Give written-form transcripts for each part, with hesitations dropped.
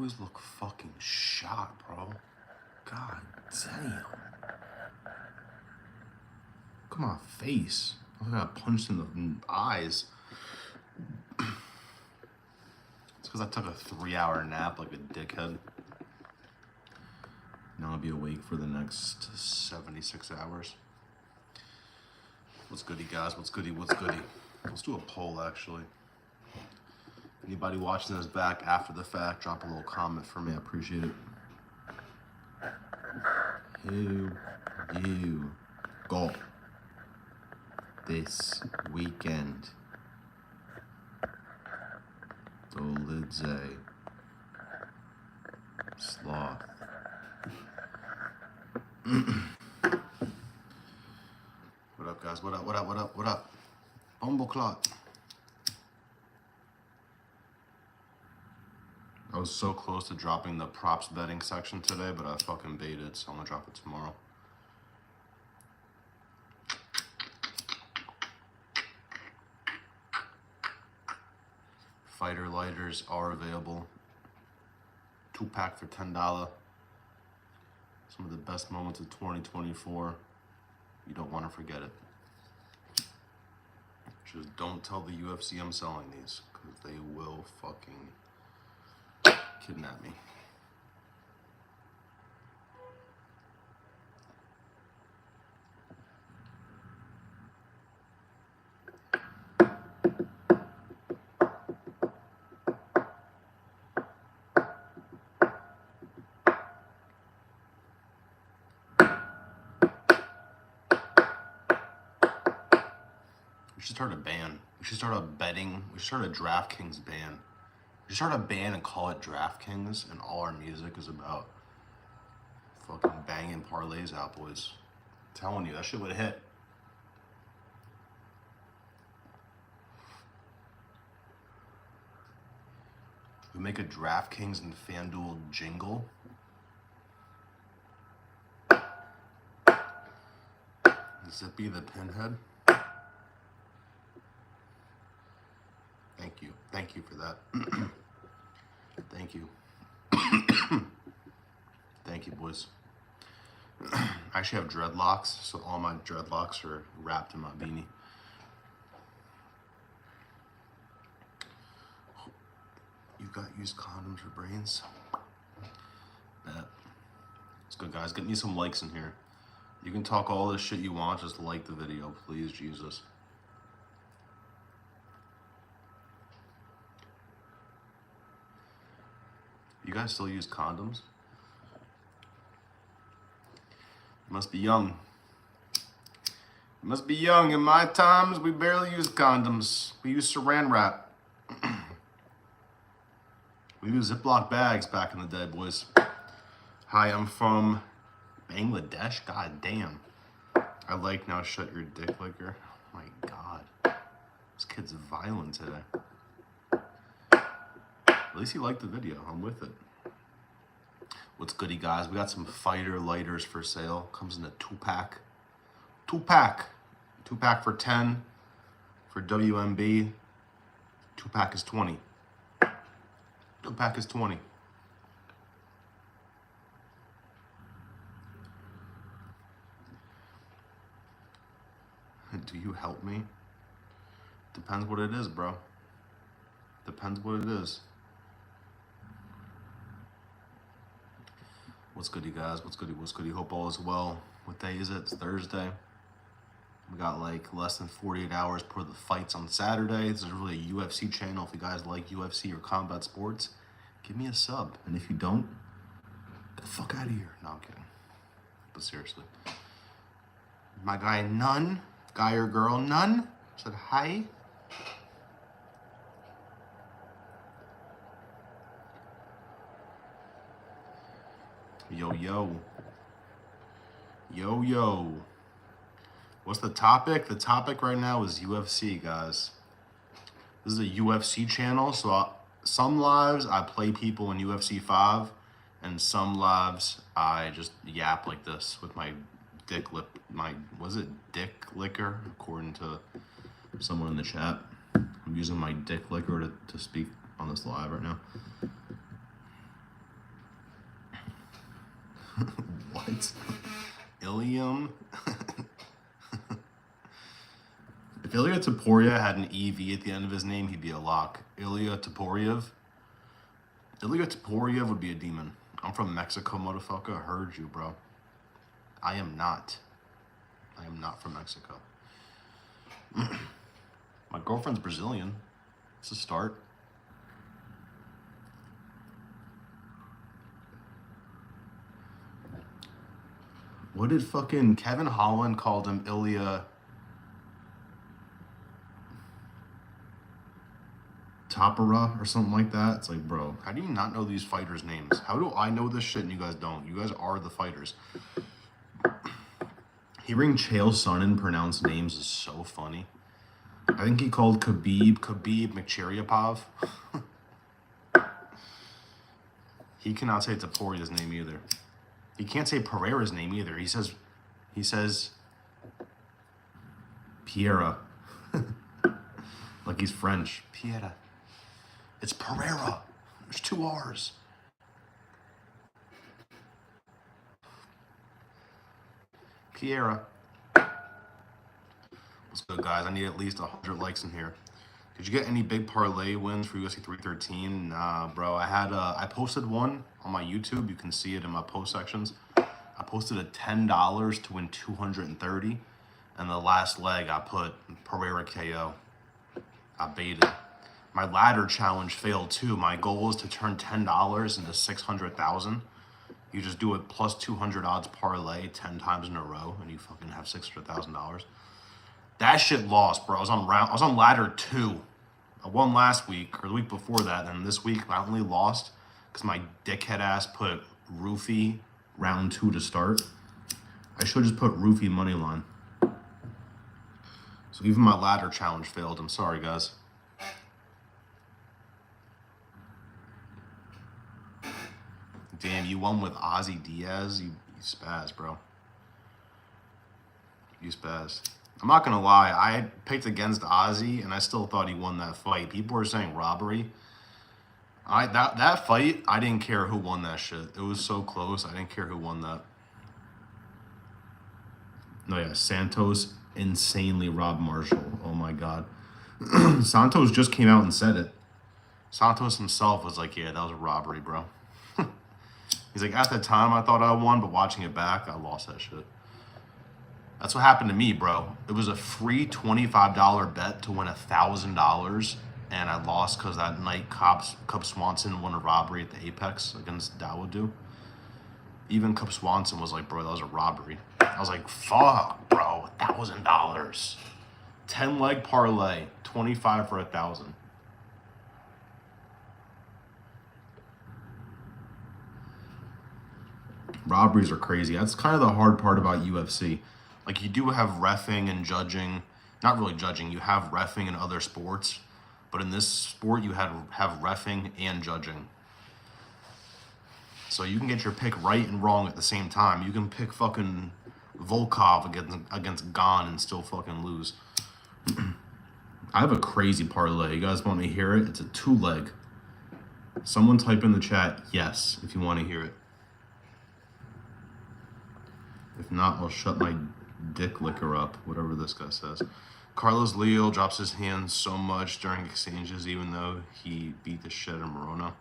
always look fucking shot, bro. God damn. Look at my face. I got punched in the eyes. It's because I took a 3-hour nap like a dickhead. Now I'll be awake for the next 76 hours. What's goody, guys? What's goody? What's goody? Let's do a poll, actually. Anybody watching this back after the fact, drop a little comment for me. I appreciate it. Who you got this weekend? Dolidze Sloth. What up, guys? What up? What up? What up? What up? Bumbleclot. I was so close to dropping the props betting section today, but I fucking baited, so I'm gonna drop it tomorrow. Fighter lighters are available. 2-pack for $10. Some of the best moments of 2024. You don't want to forget it. Just don't tell the UFC I'm selling these, because they will fucking kidnap me. We should start a ban. We should start a betting. We should start a DraftKings ban. We should start a band and call it DraftKings, and all our music is about fucking banging parlays out, boys. I'm telling you, that shit would hit. We make a DraftKings and FanDuel jingle. Zippy the Pinhead. Thank you. Thank you for that. Thank you. Thank you, boys. I actually have dreadlocks, so all my dreadlocks are wrapped in my beanie. You got used condoms for brains? Bet. It's good, guys. Get me some likes in here. You can talk all this shit you want, just like the video, please, Jesus. You guys still use condoms? You must be young. You must be young. In my times, we barely used condoms. We used saran wrap. We used Ziploc bags back in the day, boys. Hi, I'm from Bangladesh. God damn. I like Now Shut Your Dick Licker. Oh my God. This kid's violent today. At least he liked the video. I'm with it. What's goody, guys? We got some fighter lighters for sale. Comes in a 2-pack. 2-pack. 2-pack for 10 for WMB. 2-pack is 20. 2-pack is 20. Do you help me? Depends what it is, bro. Depends what it is. What's good, you guys? What's good? What's good? Hope all is well. What day is it? It's Thursday. We got like less than 48 hours per the fights on Saturday. This is really a UFC channel. If you guys like UFC or combat sports, give me a sub. And if you don't, get the fuck out of here. No, I'm kidding. But seriously. My guy Nun, guy or girl Nun, said hi. Yo, yo. Yo, yo. What's the topic? The topic right now is UFC, guys. This is a UFC channel, so some lives I play people in UFC 5, and some lives I just yap like this with my dick lip, was it dick licker? According to someone in the chat. I'm using my dick licker to speak on this live right now. What? Ilium? If Ilya Taporia had an EV at the end of his name, he'd be a lock. Ilya Taporiev? Ilya Taporiev would be a demon. I'm from Mexico, motherfucker. I heard you, bro. I am not. I am not from Mexico. My girlfriend's Brazilian. It's a start. What did fucking Kevin Holland called him? Ilya Tapara or something like that? It's like, bro, how do you not know these fighters' names? How do I know this shit and you guys don't? You guys are the fighters. Hearing Chael Sonnen pronounce names is so funny. I think he called Khabib McCheriapov. He cannot say Taporia's name either. He can't say Pereira's name either. He says Piera. Like he's French. Piera. It's Pereira. There's 2 R's. Piera. What's good, guys? I need at least 100 likes in here. Did you get any big parlay wins for UFC 313? Nah, bro. I posted one on my YouTube. You can see it in my post sections. I posted a $10 to win 230, and the last leg I put Pereira KO. I baited. My ladder challenge failed too. My goal is to turn $10 into 600,000. You just do it plus 200 odds parlay 10 times in a row, and you fucking have $600,000. That shit lost, bro. I was on ladder 2. I won last week or the week before that, and this week I only lost because my dickhead ass put roofie round 2 to start. I should just put roofie money line. So even my ladder challenge failed. I'm sorry, guys. Damn, you won with Ozzy Diaz? You spaz, bro. You spaz. I'm not gonna lie, I picked against Ozzy and I still thought he won that fight. People were saying robbery. That fight, I didn't care who won that shit. It was so close, I didn't care who won that. No, yeah, Santos insanely robbed Marshall. Oh my god. Santos just came out and said it. Santos himself was like, yeah, that was a robbery, bro. He's like, at the time I thought I won, but watching it back, I lost that shit. That's what happened to me, bro. It was a free $25 bet to win $1,000, and I lost because that night Cub Swanson won a robbery at the Apex against Dawodu. Even Cub Swanson was like, bro, that was a robbery. I was like, fuck, bro, $1,000. 10 leg parlay, 25 for 1,000. Robberies are crazy. That's kind of the hard part about UFC. Like, you do have reffing and judging. Not really judging. You have reffing in other sports. But in this sport, you have reffing and judging. So you can get your pick right and wrong at the same time. You can pick fucking Volkov against Gon and still fucking lose. I have a crazy parlay. You guys want me to hear it? It's a 2-leg. Someone type in the chat yes if you want to hear it. If not, I'll shut my dick liquor up, whatever this guy says. Carlos Leo drops his hands so much during exchanges, even though he beat the shit out of Morona.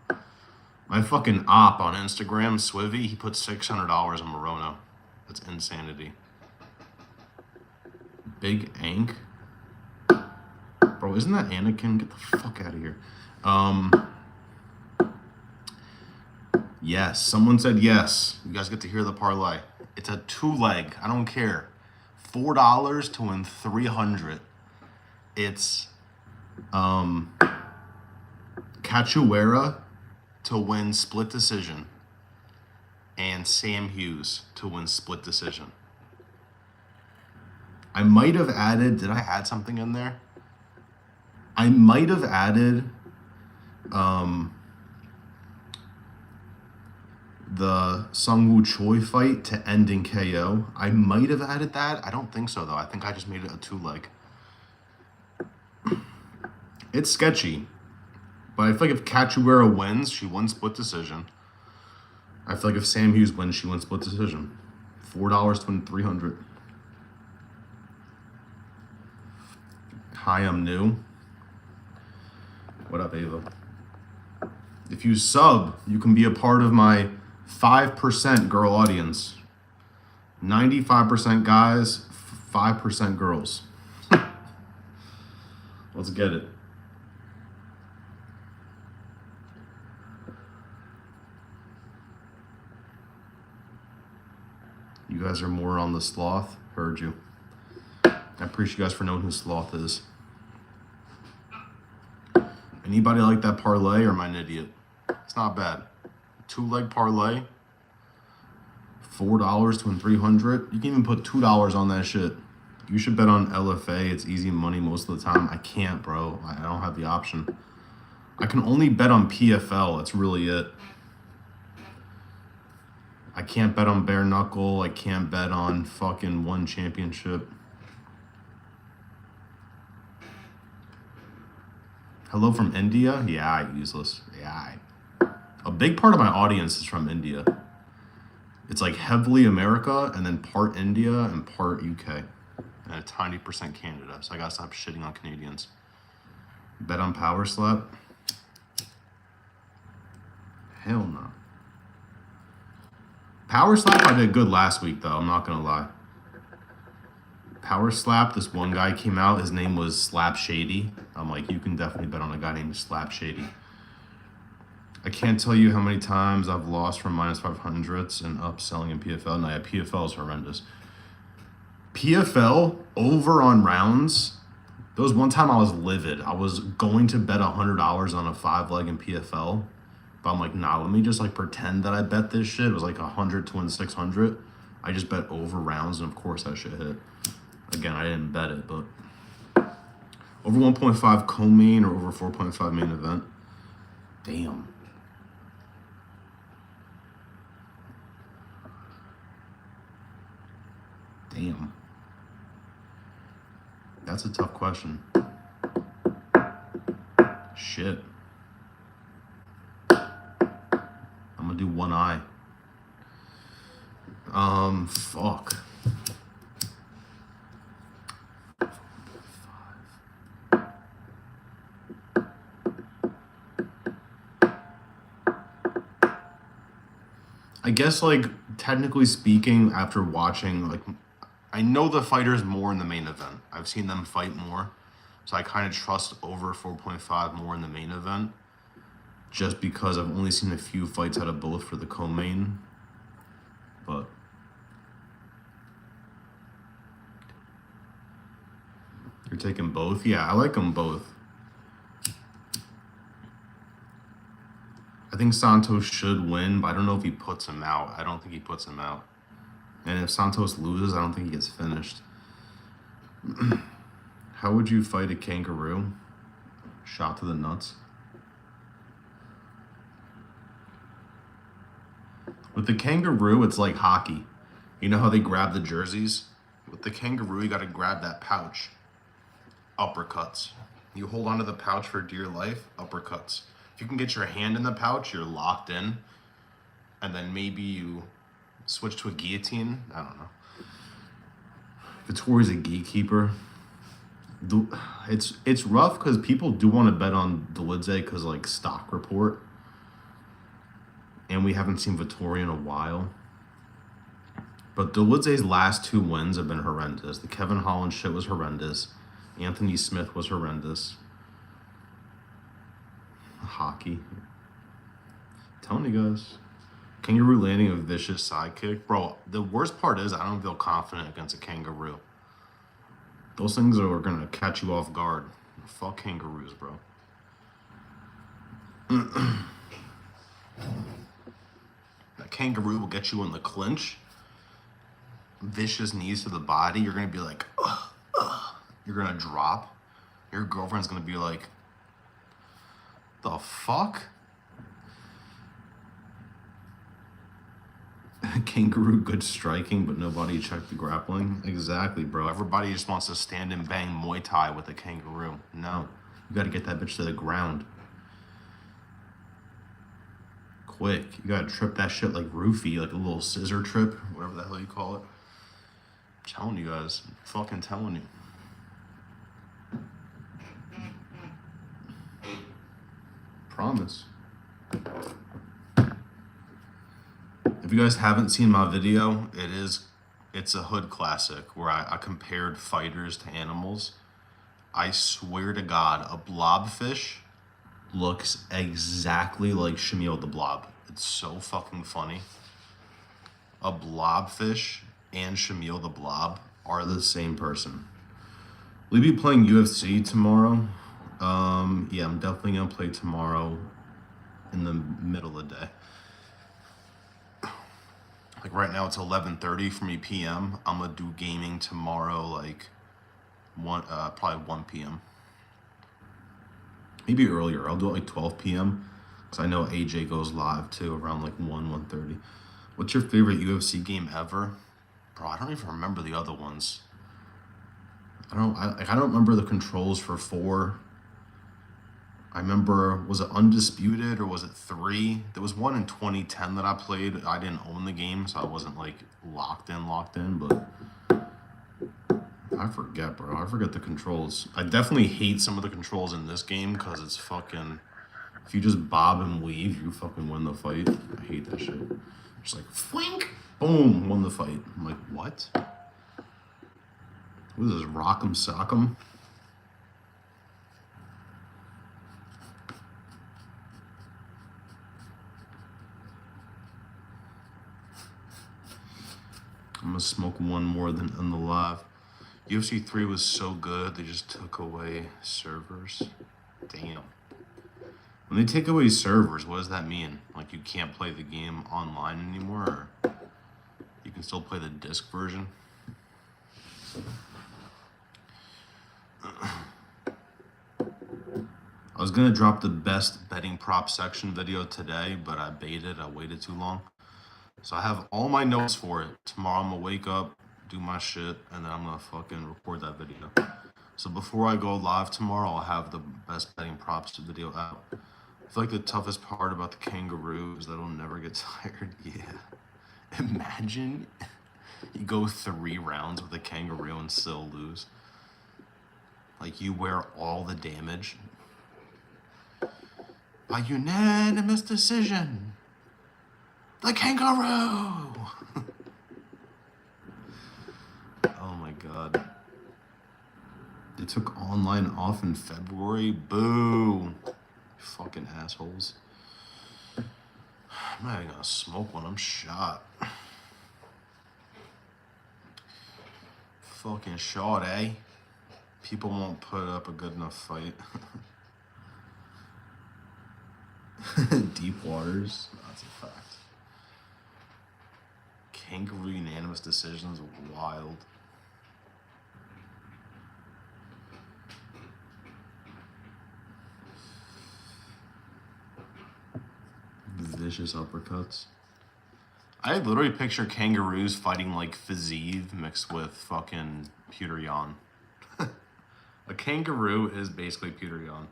My fucking op on Instagram, Swivy, he put $600 on Morona. That's insanity. Big Ank? Bro, isn't that Anakin? Get the fuck out of here. Yes, someone said yes. You guys get to hear the parlay. It's a 2-leg. I don't care. $4 to win 300. It's Cachoeira to win split decision and Sam Hughes to win split decision. I might have added, did I add something in there? I might have added the Sungwoo Choi fight to end in KO. I might have added that. I don't think so, though. I think I just made it a 2-leg. It's sketchy. But I feel like if Cachoeira wins, she wins split decision. I feel like if Sam Hughes wins, she wins split decision. $4 to win 300. Hi, I'm new. What up, Ava? If you sub, you can be a part of my 5% girl audience. 95% guys, 5% girls. Let's get it. You guys are more on the sloth. Heard you. I appreciate you guys for knowing who sloth is. Anybody like that parlay, or am I an idiot? It's not bad. 2-leg parlay. $4 to win 300. You can even put $2 on that shit. You should bet on LFA. It's easy money most of the time. I can't, bro. I don't have the option. I can only bet on PFL. That's really it. I can't bet on bare knuckle. I can't bet on fucking one championship. Hello from India? Yeah, useless. Yeah. A big part of my audience is from India. It's like heavily America and then part India and part UK. And a tiny percent Canada. So I gotta stop shitting on Canadians. Bet on Power Slap? Hell no. Power Slap I did good last week though, I'm not gonna lie. Power Slap, this one guy came out, his name was Slap Shady. I'm like, you can definitely bet on a guy named Slap Shady. I can't tell you how many times I've lost from minus 500s and up selling in PFL. No, yeah, PFL is horrendous. PFL over on rounds. There was one time I was livid. I was going to bet $100 on a 5-leg in PFL. But I'm like, nah, let me just like pretend that I bet this shit. It was like 100 to win 600. I just bet over rounds, and of course that shit hit. Again, I didn't bet it, but over 1.5 co-main or over 4.5 main event. Damn. Damn. That's a tough question. Shit. I'm gonna do one eye. Fuck. I guess, like, technically speaking, after watching, like, I know the fighters more in the main event. I've seen them fight more. So I kind of trust over 4.5 more in the main event. Just because I've only seen a few fights out of both for the co-main. But you're taking both? Yeah, I like them both. I think Santos should win, but I don't know if he puts him out. I don't think he puts him out. And if Santos loses, I don't think he gets finished. How would you fight a kangaroo? Shot to the nuts. With the kangaroo, it's like hockey. You know how they grab the jerseys? With the kangaroo, you gotta grab that pouch. Uppercuts. You hold onto the pouch for dear life, uppercuts. If you can get your hand in the pouch, you're locked in. And then maybe you switch to a guillotine. I don't know. Vittori's a gatekeeper. It's rough because people do want to bet on Dolidze because, like, stock report. And we haven't seen Vittori in a while. But Dolidze's last 2 wins have been horrendous. The Kevin Holland shit was horrendous. Anthony Smith was horrendous. Hockey. Telling you guys. Kangaroo landing a vicious sidekick. Bro, the worst part is I don't feel confident against a kangaroo. Those things are going to catch you off guard. Fuck kangaroos, bro. That kangaroo will get you in the clinch. Vicious knees to the body. You're going to be like, ugh, ugh. You're going to drop. Your girlfriend's going to be like, the fuck? Kangaroo good striking, but nobody checked the grappling. Exactly, bro. Everybody just wants to stand and bang Muay Thai with a kangaroo. No. You got to get that bitch to the ground. quick. You gotta trip that shit like roofie, like a little scissor trip, whatever the hell you call it. I'm telling you guys. I'm fucking telling you. Promise. If you guys haven't seen my video, it's a hood classic where I compared fighters to animals. I swear to God, a blobfish looks exactly like Shamil the Blob. It's so fucking funny. A blobfish and Shamil the Blob are the same person. Will you be playing UFC tomorrow? Yeah, I'm definitely gonna play tomorrow in the middle of the day. Like right now it's 11:30 for me p.m. I'm gonna do gaming tomorrow like probably 1 p.m. Maybe earlier. I'll do it like 12 p.m. because I know AJ goes live too around like 1:30. What's your favorite UFC game ever? Bro, I don't even remember the other ones. I don't remember the controls for 4. I remember, was it Undisputed or was it 3? There was one in 2010 that I played. I didn't own the game, so I wasn't like locked in, but I forget, bro. I forget the controls. I definitely hate some of the controls in this game because it's fucking, if you just bob and weave, you fucking win the fight. I hate that shit. Just like, flink, boom, won the fight. I'm like, what? What is this, Rock'em Sock'em? I'm gonna smoke one more than on the live. UFC 3 was so good, they just took away servers. Damn. When they take away servers, what does that mean? Like you can't play the game online anymore, or you can still play the disc version? I was gonna drop the best betting prop section video today, but I baited, I waited too long. So I have all my notes for it. Tomorrow I'm gonna wake up, do my shit, and then I'm gonna fucking record that video. So before I go live tomorrow, I'll have the best betting props video out. I feel like the toughest part about the kangaroo is that it'll never get tired. Yeah. Imagine you go 3 rounds with a kangaroo and still lose. Like you wear all the damage. By unanimous decision. The kangaroo! Oh my god. They took online off in February? Boo! Fucking assholes. I'm not even gonna smoke one, I'm shot. Fucking shot, eh? People won't put up a good enough fight. Deep waters? That's a fact. Kangaroo unanimous decisions, wild. Vicious uppercuts. I literally picture kangaroos fighting like Fazeev mixed with fucking Peter Yan. A kangaroo is basically Peter Yan.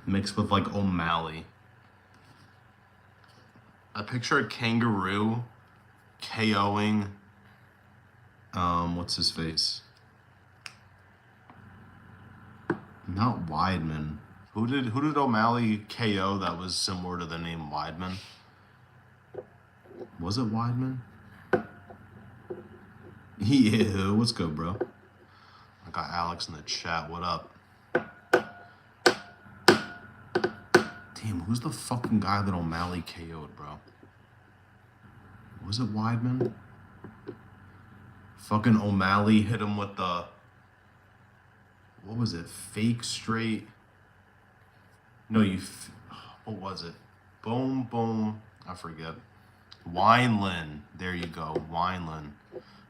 Mixed with like O'Malley. I picture a kangaroo KOing what's his face? Not Weidman. Who did O'Malley KO that was similar to the name Weidman? Was it Weidman? Yeah, what's good, bro? I got Alex in the chat. What up? Damn, who's the fucking guy that O'Malley KO'd, bro? Was it Weidman? Fucking O'Malley hit him with the, what was it? Fake straight. No, what was it? Boom, boom. I forget. Wineland. There you go. Wineland.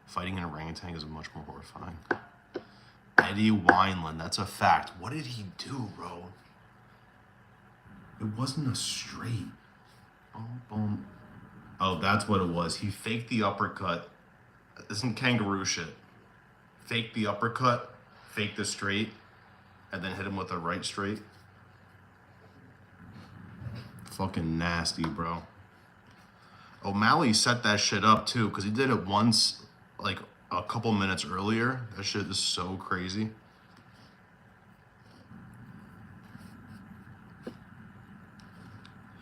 Fighting an orangutan is much more horrifying. Eddie Wineland. That's a fact. What did he do, bro? It wasn't a straight. Boom, boom. Oh, that's what it was. He faked the uppercut. This isn't kangaroo shit. fake the uppercut, fake the straight, and then hit him with a right straight. Fucking nasty, bro. O'Malley set that shit up too, because he did it once, like a couple minutes earlier. That shit is so crazy.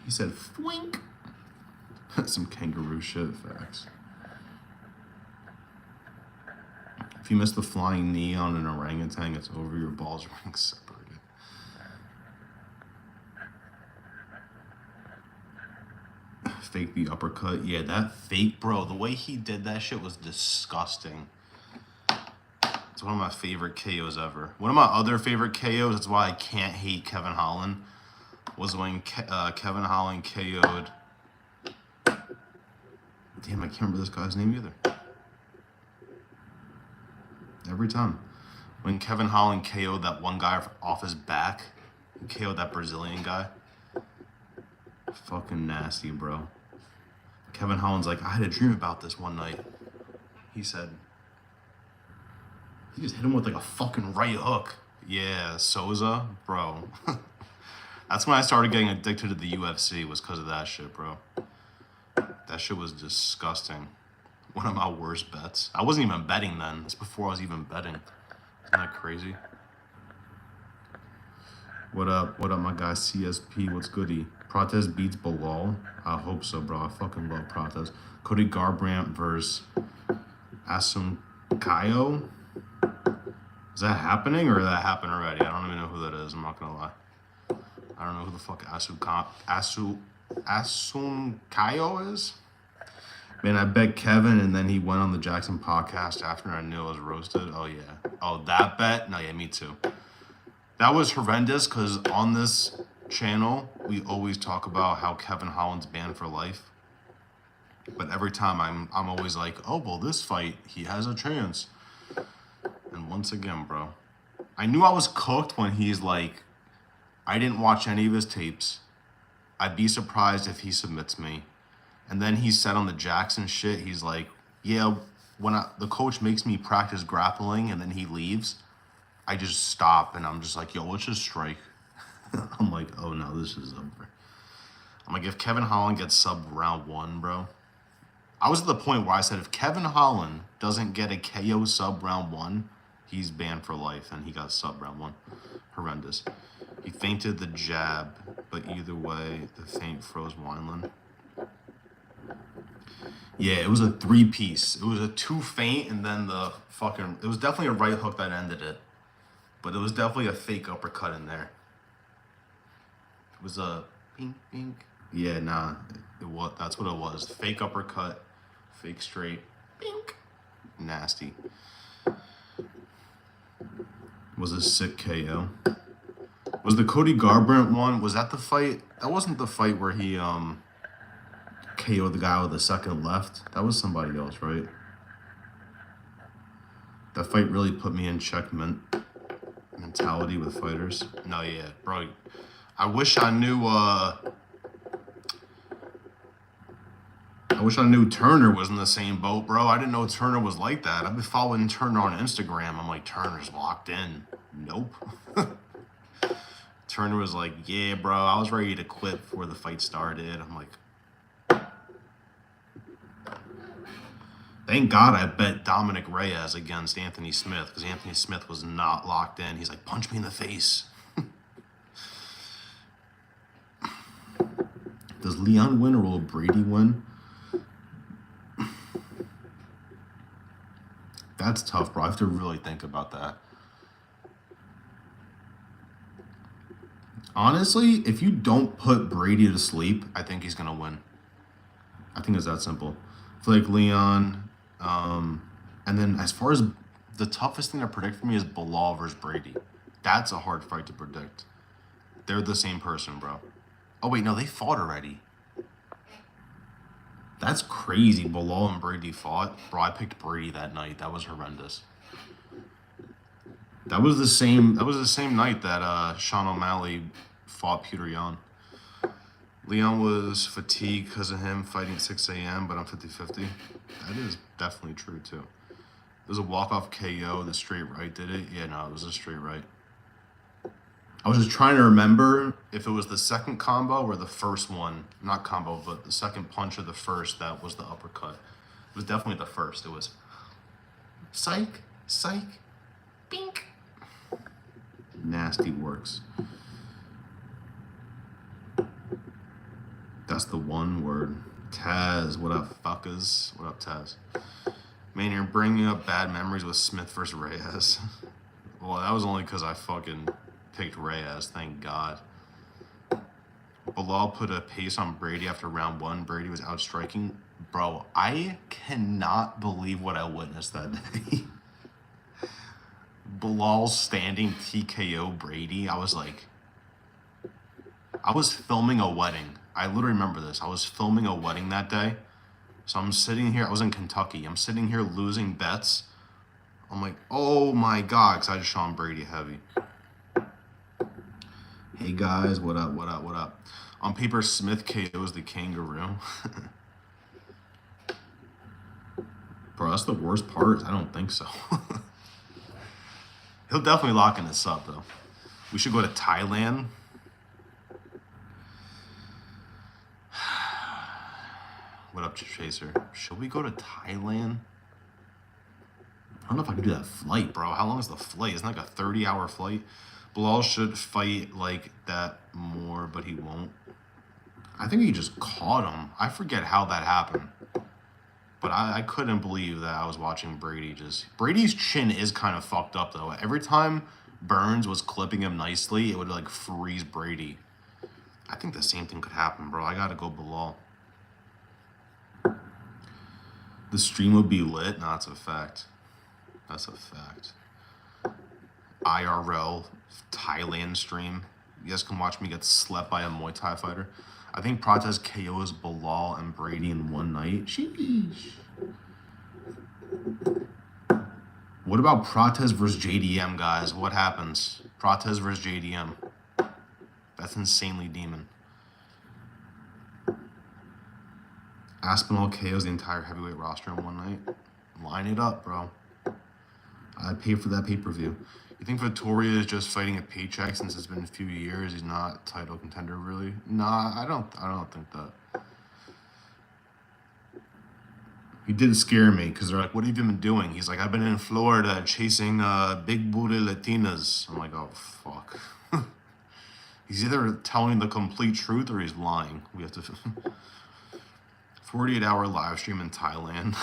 He said, "Fwink." Some kangaroo shit, facts. If you miss the flying knee on an orangutan, it's over. Your balls are being separated. Fake the uppercut. Yeah, that fake, bro. The way he did that shit was disgusting. It's one of my favorite KOs ever. One of my other favorite KOs, that's why I can't hate Kevin Holland, was when Kevin Holland KO'd. Damn, I can't remember this guy's name either. Every time. When Kevin Holland KO'd that one guy off his back, he KO'd that Brazilian guy. Fucking nasty, bro. Kevin Holland's like, I had a dream about this one night. He said, he just hit him with like a fucking right hook. Yeah, Souza, bro. That's when I started getting addicted to the UFC, was because of that shit, bro. That shit was disgusting. One of my worst bets. I wasn't even betting then. That's before I was even betting. Isn't that crazy? What up, my guy CSP? What's goody? Protez beats Bilal? I hope so, bro. I fucking love Protez. Cody Garbrandt versus Asunkayo? Is that happening or did that happen already? I don't even know who that is. I'm not gonna lie. I don't know who the fuck Asunkayo is. Man, I bet Kevin, and then he went on the Jackson podcast after I knew I was roasted. Oh, yeah. Oh, that bet? No, yeah, me too. That was horrendous because on this channel, we always talk about how Kevin Holland's banned for life. But every time I'm always like, oh, well, this fight, he has a chance. And once again, bro, I knew I was cooked when he's like, I didn't watch any of his tapes. I'd be surprised if he submits me. And then he said on the Jackson shit, he's like, yeah, when the coach makes me practice grappling and then he leaves, I just stop and I'm just like, yo, let's just strike. I'm like, oh no, this is over. I'm like, if Kevin Holland gets subbed round 1, bro. I was at the point where I said, if Kevin Holland doesn't get a KO sub round 1, he's banned for life, and he got sub round 1. Horrendous. He feinted the jab, but either way, the feint froze Wineland. Yeah, it was a 3-piece. It was a 2 feint, and then the fucking... It was definitely a right hook that ended it. But it was definitely a fake uppercut in there. It was a... Pink, pink. Yeah, nah. That's what it was. Fake uppercut, fake straight. Pink. Nasty. Was a sick KO. Was the Cody Garbrandt one, was that the fight? That wasn't the fight where he KO'd the guy with the second left. That was somebody else, right? That fight really put me in check mentality with fighters. No, yeah, bro. I wish I knew Turner was in the same boat, bro. I didn't know Turner was like that. I've been following Turner on Instagram. I'm like, Turner's locked in. Nope. Turner was like, yeah, bro, I was ready to quit before the fight started. I'm like, thank God I bet Dominic Reyes against Anthony Smith, because Anthony Smith was not locked in. He's like, punch me in the face. Does Leon win or will Brady win? That's tough, bro. I have to really think about that. Honestly, if you don't put Brady to sleep, I think he's going to win. I think it's that simple. I feel like Leon, and then as far as the toughest thing to predict for me is Bilal versus Brady. That's a hard fight to predict. They're the same person, bro. Oh, wait, no, they fought already. That's crazy. Bilal and Brady fought. Bro, I picked Brady that night. That was horrendous. That was the same night that Sean O'Malley fought Peter Yan. Leon was fatigued because of him fighting at 6 a.m., but I'm 50-50. That is definitely true, too. There's a walk-off KO. The straight right did it. Yeah, no, it was a straight right. I was just trying to remember if it was the second combo or the first one. Not combo, but the second punch or the first that was the uppercut. It was definitely the first. It was psych, psych, bink. Nasty works. That's the one word. Taz, what up, fuckers? What up, Taz? Man, you're bringing up bad memories with Smith versus Reyes. Well, that was only because I fucking picked Reyes, thank God. Bilal put a pace on Brady after round 1. Brady was outstriking. Bro, I cannot believe what I witnessed that day. Bilal standing TKO Brady. I was filming a wedding. I literally remember this. I was filming a wedding that day. So I'm sitting here. I was in Kentucky. I'm sitting here losing bets. I'm like, oh my God, because I just Sean Brady heavy. Hey guys, what up, what up, what up? On paper, Smith KOs the kangaroo. Bro, that's the worst part. I don't think so. He'll definitely lock in this up, though. We should go to Thailand. What up, Chaser? Should we go to Thailand? I don't know if I can do that flight, bro. How long is the flight? Isn't it like a 30-hour flight? Bilal should fight like that more, but he won't. I think he just caught him. I forget how that happened. But I couldn't believe that I was watching Brady just... Brady's chin is kind of fucked up, though. Every time Burns was clipping him nicely, it would, like, freeze Brady. I think the same thing could happen, bro. I gotta go Bilal. The stream would be lit? No, that's a fact. That's a fact. IRL Thailand stream. You guys can watch me get slept by a Muay Thai fighter. I think Protez KOs Bilal and Brady in one night. Sheesh. What about Protez versus JDM, guys? What happens? Protez versus JDM. That's insanely demon. Aspinall KOs the entire heavyweight roster in one night. Line it up, bro. I'd pay for that pay-per-view. You think Vittoria is just fighting a paycheck since it's been a few years? He's not a title contender, really? Nah, I don't think that. He did scare me because they're like, "What have you been doing?" He's like, "I've been in Florida chasing big booty Latinas." I'm like, "Oh fuck." He's either telling the complete truth or he's lying. We have to 48-hour live stream in Thailand.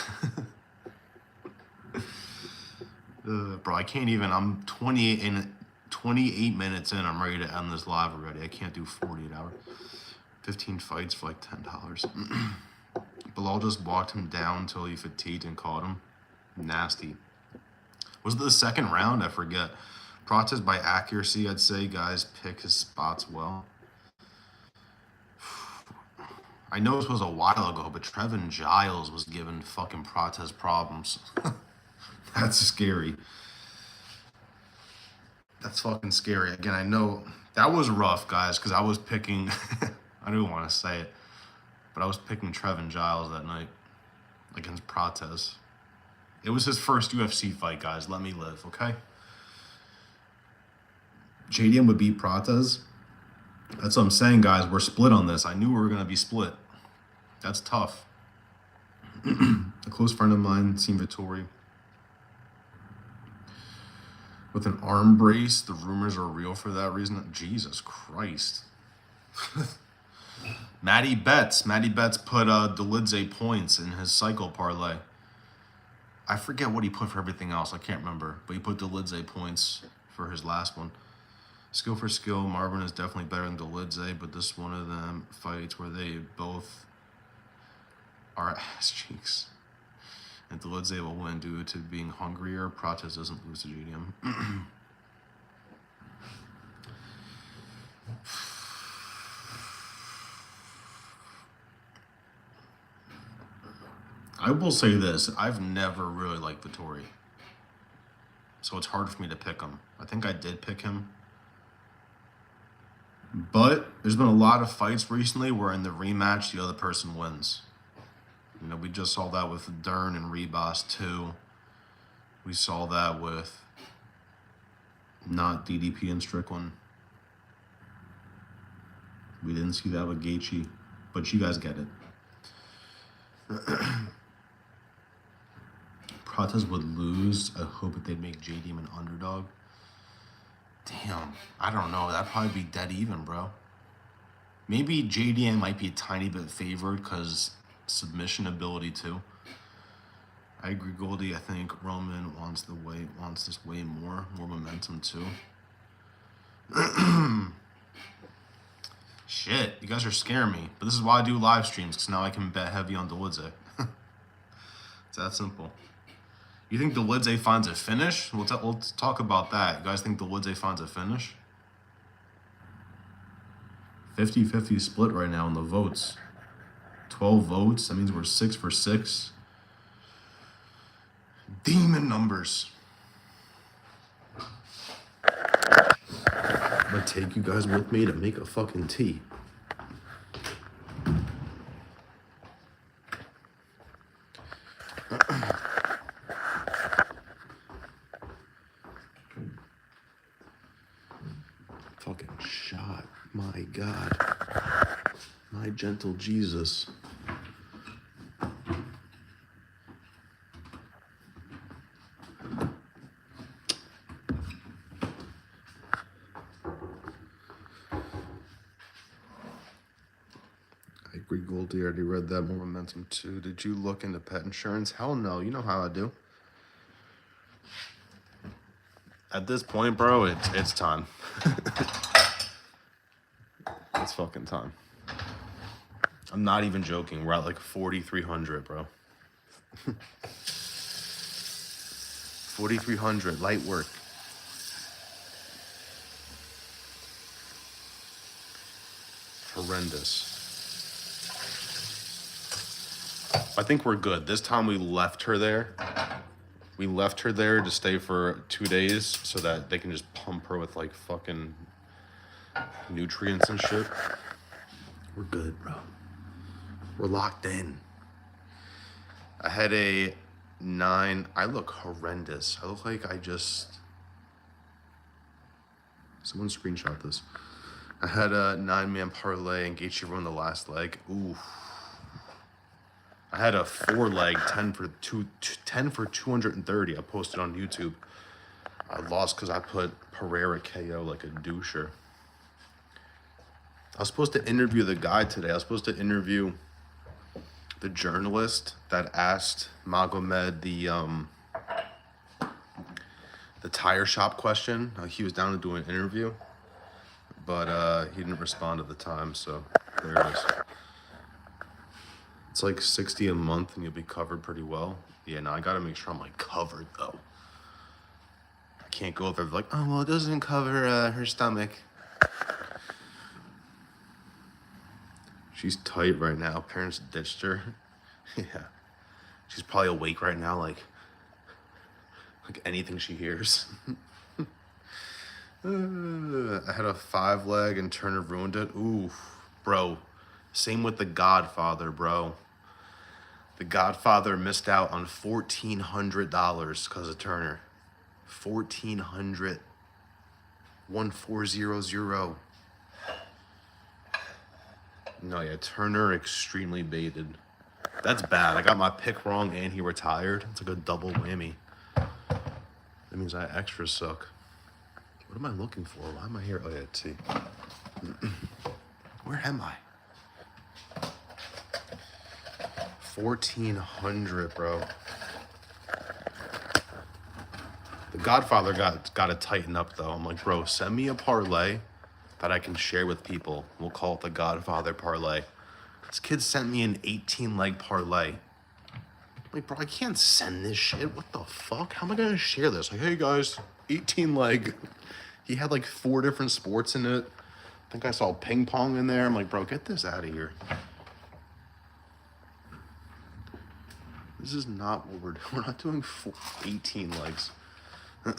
Bro, I can't even. I'm 28 minutes in. I'm ready to end this live already. I can't do 48 hours. 15 fights for like $10. Bilal just walked him down until he fatigued and caught him. Nasty. Was it the second round? I forget. Protest by accuracy, I'd say. Guys pick his spots well. I know this was a while ago, but Trevin Giles was giving fucking Protest problems. That's scary. That's fucking scary. Again, I know that was rough, guys, because I was picking... I don't want to say it, but I was picking Trevin Giles that night against Protez. It was his first UFC fight, guys. Let me live, okay? JDM would beat Protez. That's what I'm saying, guys. We're split on this. I knew we were going to be split. That's tough. A close friend of mine, seen Vittori with an arm brace. The rumors are real for that reason. Jesus Christ. Matty Betts put Delidze points in his cycle parlay. I forget what he put for everything else. I can't remember. But he put Delidze points for his last one. Skill for skill, Marvin is definitely better than Delidze, but this one of them fights where they both are ass cheeks. And Delidze will win due to being hungrier. Protez doesn't lose to JDM. I will say this. I've never really liked Vittori. So it's hard for me to pick him. I think I did pick him. But there's been a lot of fights recently where in the rematch, the other person wins. You know, we just saw that with Dern and Rebus too. We saw that with not DDP and Strickland. We didn't see that with Gaethje, but you guys get it. Pratas would lose. I hope that they'd make JD an underdog. Damn, I don't know. That'd probably be dead even, bro. Maybe JDM might be a tiny bit favored because submission ability too. I agree, Goldie. I think Roman wants this way more momentum too. Shit, you guys are scaring me. But this is why I do live streams, because now I can bet heavy on Dolidze. It's that simple. You think Dolidze finds a finish? We'll talk about that. You guys think Dolidze finds a finish? 50-50 split right now in the votes. 12 votes. That means we're 6 for 6. Demon numbers. I'm gonna take you guys with me to make a fucking tea. Fucking shot. My God. My gentle Jesus. I agree, Goldie. I already read that. More momentum too. Did you look into pet insurance? Hell no. You know how I do. At this point, bro, it's time. It's fucking time. I'm not even joking. We're at like 4,300, bro. 4,300, light work. Horrendous. I think we're good. This time we left her there. We left her there to stay for 2 days so that they can just pump her with like fucking nutrients and shit. We're good, bro. We're locked in. I had a 9. I look horrendous. I look like I just... Someone screenshot this. I had a 9-man parlay and Gaethje won the last leg. Ooh. I had a 4-leg 10 for 230. I posted on YouTube. I lost because I put Pereira KO like a doucher. I was supposed to interview the guy today. I was supposed to interview the journalist that asked Magomed the tire shop question. He was down to do an interview, but he didn't respond at the time, so there it is. It's like $60 a month and you'll be covered pretty well. Yeah, now I gotta make sure I'm like covered though. I can't go there like, oh, well, it doesn't cover her stomach. She's tight right now. Parents ditched her. Yeah. She's probably awake right now like anything she hears. I had a 5-leg and Turner ruined it. Ooh, bro. Same with The Godfather, bro. The Godfather missed out on $1,400 because of Turner. 1,400. 1,400. No, yeah, Turner extremely baited. That's bad. I got my pick wrong and he retired. It's like a double whammy. That means I extra suck. What am I looking for? Why am I here? Oh, yeah, T. Where am I? 1,400, bro. The Godfather got to tighten up, though. I'm like, bro, send me a parlay that I can share with people. We'll call it the Godfather parlay. This kid sent me an 18-leg parlay. I'm like, bro, I can't send this shit. What the fuck? How am I going to share this? Like, hey, guys, 18-leg. He had like 4 different sports in it. I think I saw ping pong in there. I'm like, bro, get this out of here. This is not what we're doing. We're not doing 18 legs. I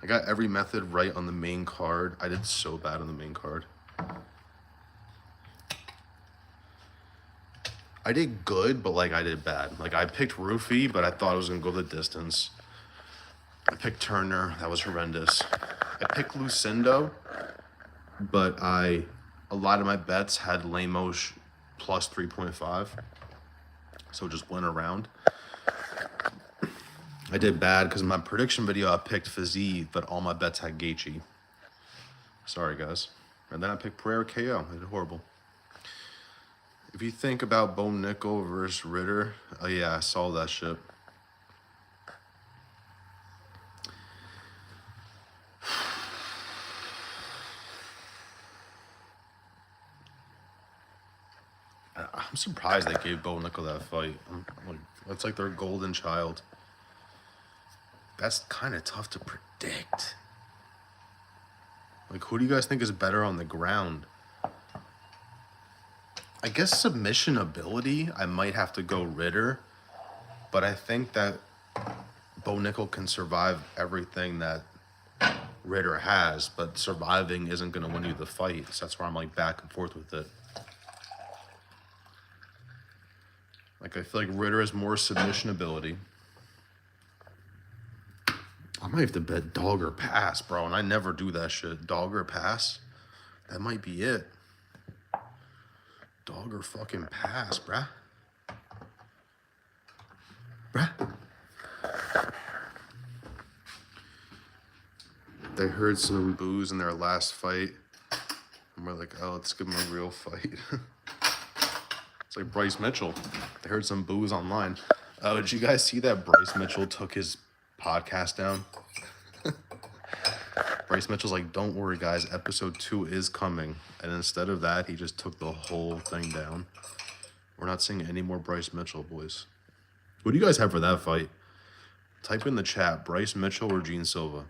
got every method right on the main card. I did so bad on the main card. I did good, but like I did bad. Like I picked Roofy, but I thought I was gonna go the distance. I picked Turner, that was horrendous. I picked Lucindo, but a lot of my bets had Lemos plus 3.5, so just went around. I did bad because in my prediction video I picked Fizzy, but all my bets had Gaethje. Sorry guys. And then I picked Pereira KO. I did horrible. If you think about Bo Nickel versus Ritter, oh yeah, I saw that shit. I'm surprised they gave Bo Nickel that fight. That's like their golden child. That's kind of tough to predict. Like, who do you guys think is better on the ground? I guess submission ability, I might have to go Ritter. But I think that Bo Nickel can survive everything that Ritter has. But surviving isn't going to win you the fight. So that's where I'm like back and forth with it. Like, I feel like Ritter has more submission ability. I might have to bet dog or pass, bro. And I never do that shit. Dog or pass? That might be it. Dog or fucking pass, bruh. Bruh. They heard some boos in their last fight. And we're like, oh, let's give them a real fight. It's like Bryce Mitchell. They heard some boos online. Oh, did you guys see that Bryce Mitchell took his podcast down? Bryce Mitchell's like, don't worry guys, episode 2 is coming. And instead of that, he just took the whole thing down. We're not seeing any more Bryce Mitchell, boys. What do you guys have for that fight? Type in the chat, Bryce Mitchell or Gene Silva.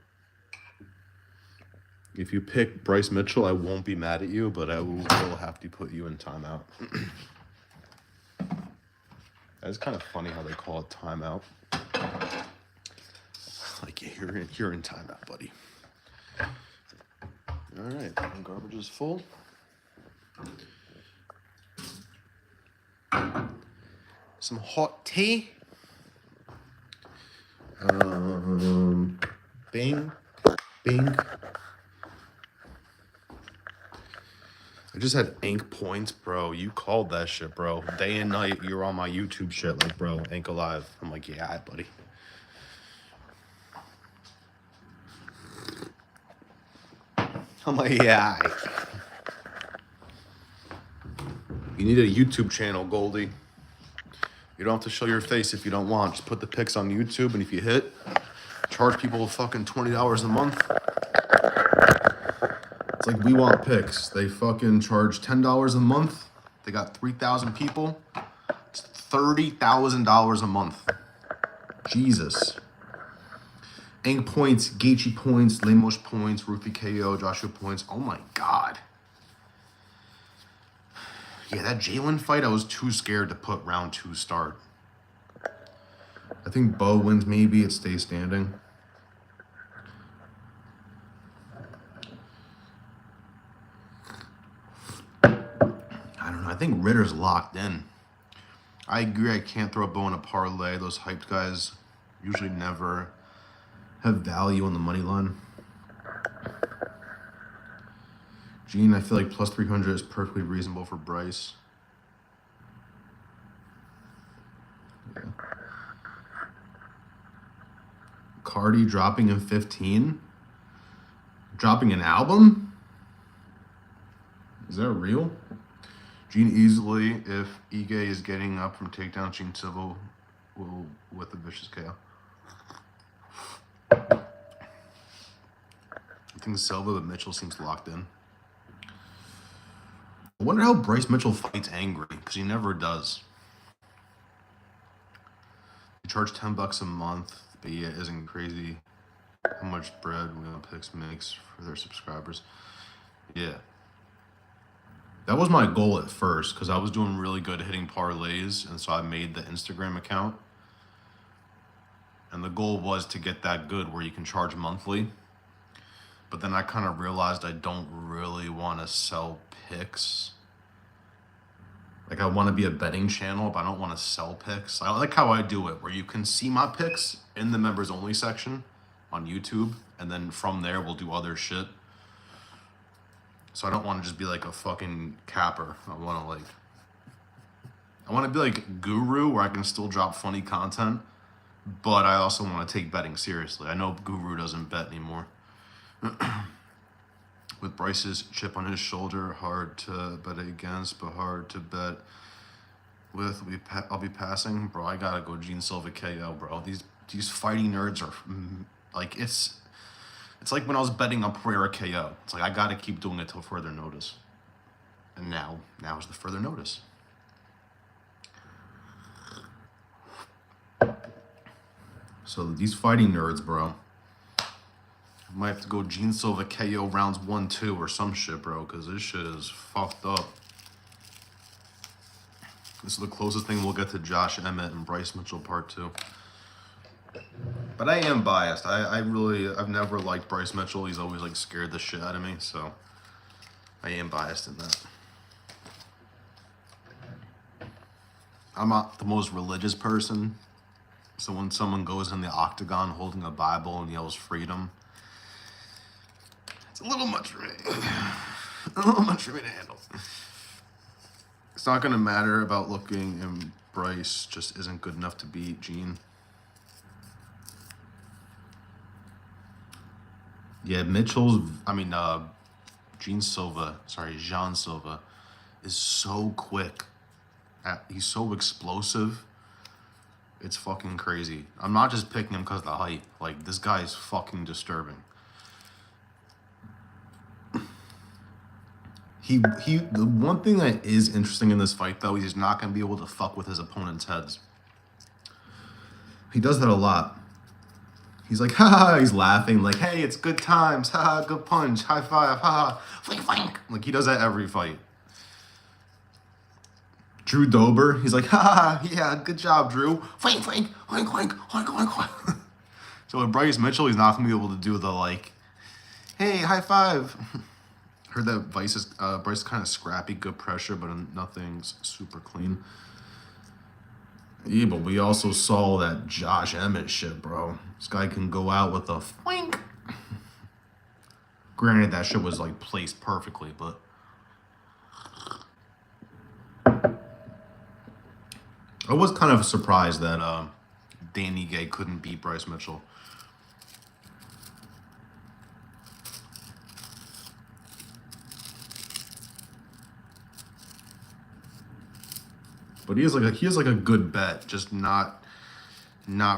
If you pick Bryce Mitchell, I won't be mad at you, but I will have to put you in timeout. It's kind of funny how they call it timeout. Like, yeah, you're in timeout, buddy. All right, garbage is full. Some hot tea. Bing, bing. I just had ink points, bro. You called that shit, bro. Day and night, you're on my YouTube shit, like, bro, ink alive. I'm like, yeah, buddy. I'm like, yeah. You need a YouTube channel, Goldie. You don't have to show your face if you don't want. Just put the pics on YouTube, and if you hit, charge people fucking $20 a month. It's like We Want Pics. They fucking charge $10 a month. They got 3,000 people. It's $30,000 a month. Jesus. Ink points, Gaethje points, Lemos points, Rufi KO, Joshua points. Oh my God. Yeah, that Jalen fight, I was too scared to put round 2 start. I think Bo wins maybe. It stays standing. I don't know. I think Ritter's locked in. I agree. I can't throw a Bo in a parlay. Those hyped guys usually never have value on the money line. Gene, I feel like plus 300 is perfectly reasonable for Bryce. Yeah. Cardi dropping in 15? Dropping an album? Is that real? Gene easily, if Ige is getting up from takedown, Gene Silva will with a vicious KO. I think Silva, but Mitchell seems locked in. I wonder how Bryce Mitchell fights angry, because he never does. He charged $10 a month, but yeah, it isn't crazy how much bread Picks makes for their subscribers. Yeah. That was my goal at first, because I was doing really good hitting parlays, and so I made the Instagram account. And the goal was to get that good where you can charge monthly. But then I kind of realized I don't really want to sell picks Like, I want to be a betting channel, but I don't want to sell picks. I like how I do it, where you can see my picks in the members only section on YouTube, and then from there we'll do other shit. So I don't want to just be like a fucking capper. I want to be like Guru, where I can still drop funny content, but I also want to take betting seriously. I know Guru doesn't bet anymore. With Bryce's chip on his shoulder, hard to bet against, but hard to bet with. I'll be passing, bro. I gotta go Gene Silva KO, bro. These fighting nerds are like it's like when I was betting on Pereira KO. It's like I gotta keep doing it till further notice. And now is the further notice. So these fighting nerds, bro. I might have to go Gene Silva KO rounds 1-2 or some shit, bro, because this shit is fucked up. This is the closest thing we'll get to Josh Emmett and Bryce Mitchell part 2. But I am biased. I've never liked Bryce Mitchell. He's always like scared the shit out of me, so I am biased in that. I'm not the most religious person, so when someone goes in the octagon holding a Bible and yells freedom, it's a little much for me. A little much for me to handle. It's not going to matter about looking, and Bryce just isn't good enough to beat Gene. Yeah, Jean Silva is so quick. He's so explosive. It's fucking crazy. I'm not just picking him because of the height. Like, this guy is fucking disturbing. The one thing that is interesting in this fight, though, he's not going to be able to fuck with his opponent's heads. He does that a lot. He's like, ha, he's laughing, like, hey, it's good times, ha, good punch, high five, ha, flink, flink. Like, he does that every fight. Drew Dober, he's like, ha, yeah, good job, Drew. Flink, flink, flink, flink, flink, flink, flink. So with Bryce Mitchell, he's not going to be able to do the, like, hey, high five. Heard that Bryce is kind of scrappy, good pressure, but nothing's super clean. Yeah, but we also saw that Josh Emmett shit, bro. This guy can go out with a flank. Granted, that shit was like placed perfectly, but I was kind of surprised that Danny Gay couldn't beat Bryce Mitchell. But he has like a good bet, just not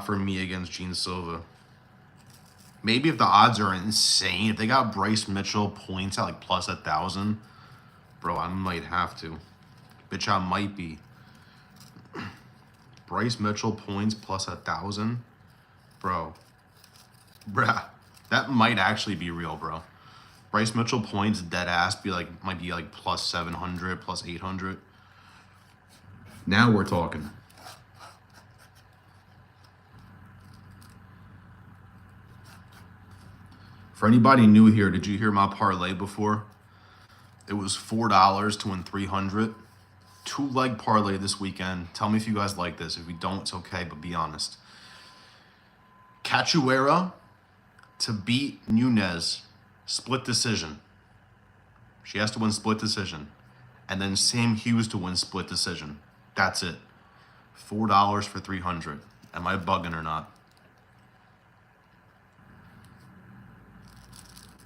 for me against Gene Silva. Maybe if the odds are insane, if they got Bryce Mitchell points at like plus 1,000, bro, I might have to. Bitch, I might be. Bryce Mitchell points plus 1,000, bro. Bruh, that might actually be real, bro. Bryce Mitchell points dead ass might be like plus 700, plus 800. Now we're talking. For anybody new here, did you hear my parlay before? It was $4 to win 300. 2-leg parlay this weekend. Tell me if you guys like this. If you don't, it's okay, but be honest. Cachoeira to beat Nunes, split decision. She has to win split decision. And then Sam Hughes to win split decision. That's it. $4 for 300. Am I bugging or not?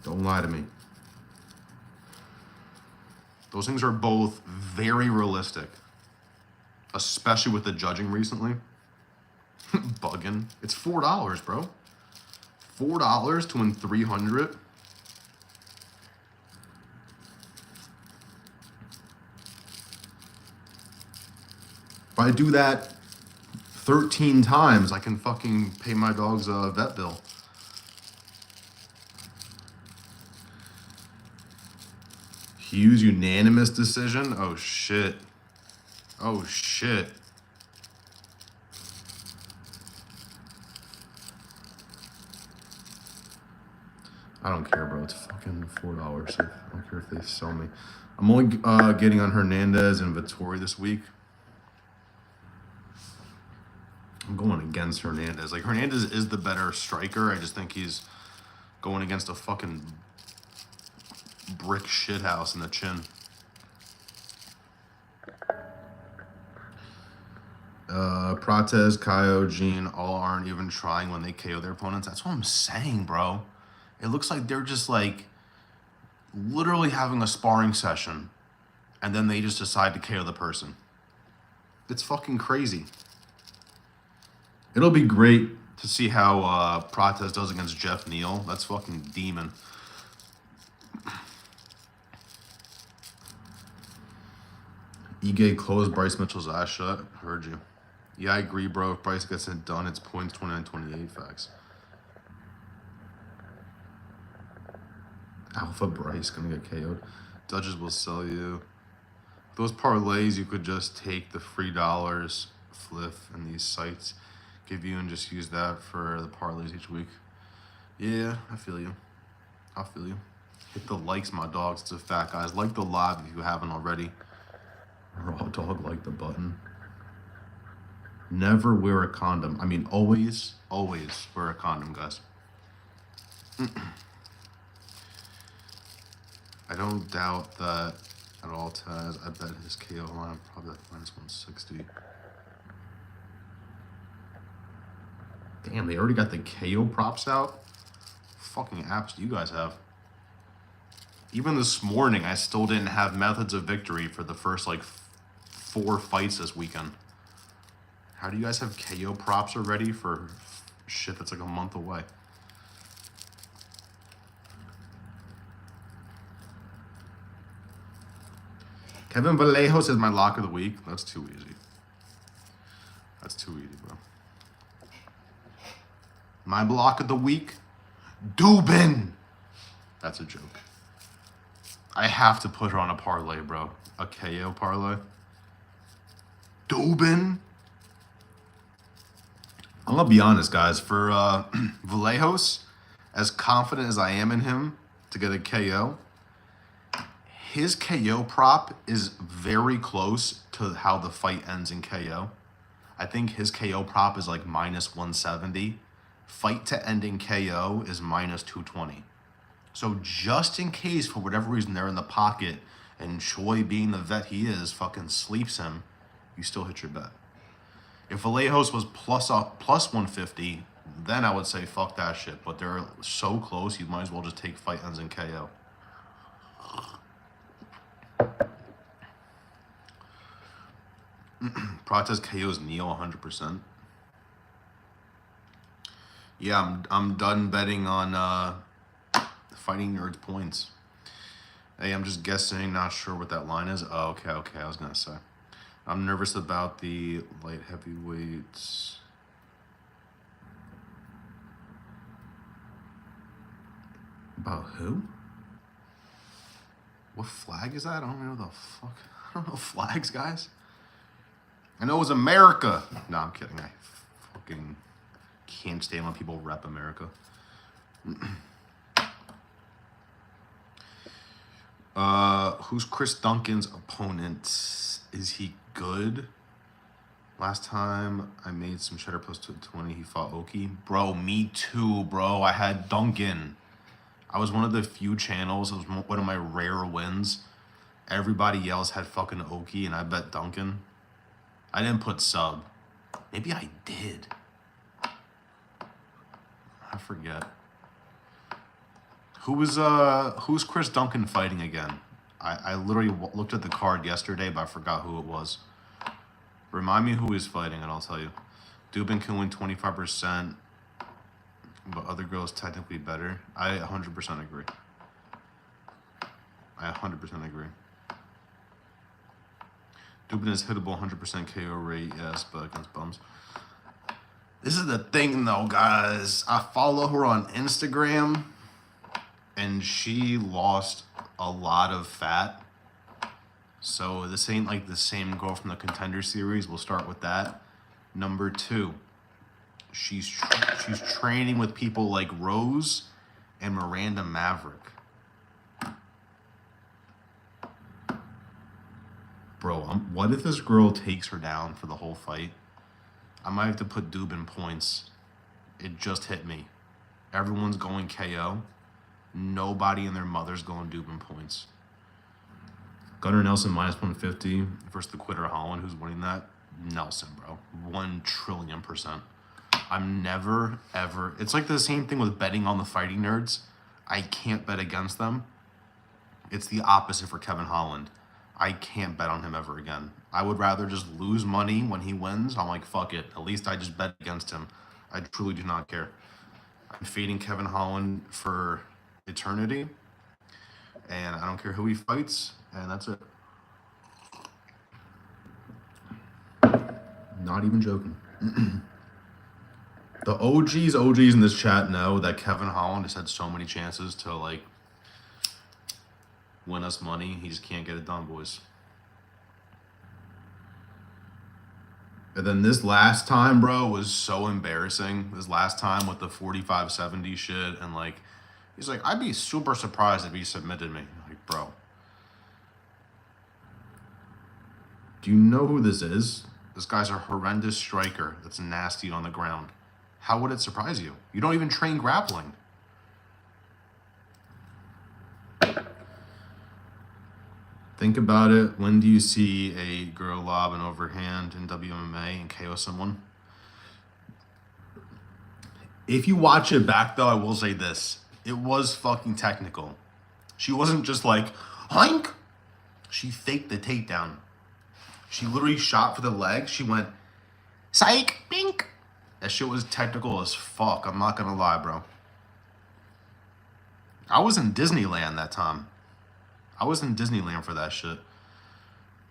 Don't lie to me. Those things are both very realistic. Especially with the judging recently. Bugging. It's $4, bro. $4 to win 300. If I do that 13 times, I can fucking pay my dog's vet bill. Hughes unanimous decision? Oh, shit. Oh, shit. I don't care, bro. It's fucking $4. I don't care if they sell me. I'm only getting on Hernandez and Vettori this week. I'm going against Hernandez. Like, Hernandez is the better striker. I just think he's going against a fucking brick shithouse in the chin. Prates, Kaio, Jean, all aren't even trying when they KO their opponents. That's what I'm saying, bro. It looks like they're just like literally having a sparring session and then they just decide to KO the person. It's fucking crazy. It'll be great to see how Prates does against Jeff Neal. That's fucking demon. Ige closed Bryce Mitchell's ass shut. Heard you. Yeah, I agree, bro. If Bryce gets it done, it's points 29-28 facts. Alpha Bryce gonna get KO'd. Dodgers will sell you. Those parlays, you could just take the $3 flip and these sites give you and just use that for the parlays each week. Yeah, I feel you. I feel you. Hit the likes, my dogs. It's a fact, guys. Like the live if you haven't already. Raw dog, like the button. Never wear a condom. I mean, always wear a condom, guys. I don't doubt that at all, Taz. I bet his KO line probably like -160. Damn, they already got the KO props out? Fucking apps do you guys have? Even this morning, I still didn't have methods of victory for the first, like, 4 fights this weekend. How do you guys have KO props already for shit that's like a month away? Kevin Vallejos is my lock of the week. That's too easy. That's too easy, bro. My block of the week, Dubin. That's a joke. I have to put her on a parlay, bro. A KO parlay. Dubin. I'm gonna be honest, guys. For Vallejos, as confident as I am in him to get a KO, his KO prop is very close to how the fight ends in KO. I think his KO prop is like -170. Fight to end in KO is -220. So just in case, for whatever reason, they're in the pocket and Choi, being the vet he is, fucking sleeps him, you still hit your bet. If Vallejos was plus 150, then I would say fuck that shit. But they're so close, you might as well just take fight ends in KO. Prates KO's Neo 100%. Yeah, I'm done betting on Fighting Nerds points. Hey, I'm just guessing, not sure what that line is. Oh, okay, I was gonna say. I'm nervous about the light heavyweights. About who? What flag is that? I don't know the fuck. I don't know flags, guys. I know it was America. No, I'm kidding. I fucking can't stand when people rep America. Who's Chris Duncan's opponent? Is he good? Last time I made some cheddar plus 220, he fought Oki. Bro, me too, bro. I had Duncan. I was one of the few channels. It was one of my rare wins. Everybody else had fucking Oki, and I bet Duncan. I didn't put sub. Maybe I did. I forget. Who's Chris Duncan fighting again? I literally looked at the card yesterday, but I forgot who it was. Remind me who he's fighting, and I'll tell you. Dubin can win 25%, but other girls technically better. I 100% agree. I 100% agree. Dubin is hittable, 100% KO rate, yes, but against bums. This is the thing, though, guys. I follow her on Instagram, and she lost a lot of fat. So this ain't like the same girl from the Contender Series. We'll start with that. Number 2, she's training with people like Rose and Miranda Maverick. Bro, what if this girl takes her down for the whole fight? I might have to put Doob in points. It just hit me. Everyone's going KO. Nobody and their mother's going Doob in points. Gunnar Nelson minus 150 versus the quitter Holland. Who's winning that? Nelson, bro. 1,000,000,000%. I'm never, ever... It's like the same thing with betting on the fighting nerds. I can't bet against them. It's the opposite for Kevin Holland. I can't bet on him ever again. I would rather just lose money when he wins. I'm like, fuck it. At least I just bet against him. I truly do not care. I'm fading Kevin Holland for eternity. And I don't care who he fights. And that's it. Not even joking. The OGs in this chat know that Kevin Holland has had so many chances to, like, win us money. He just can't get it done, boys. And then this last time, bro, was so embarrassing. This last time with the 45-70 shit. And, like, he's like, I'd be super surprised if he submitted me. Like, bro. Do you know who this is? This guy's a horrendous striker that's nasty on the ground. How would it surprise you? You don't even train grappling. Think about it. When do you see a girl lob an overhand in WMMA and KO someone? If you watch it back, though, I will say this. It was fucking technical. She wasn't just like, hink. She faked the takedown. She literally shot for the leg. She went, psych, bink. That shit was technical as fuck. I'm not gonna lie, bro. I was in Disneyland that time. I was in Disneyland for that shit.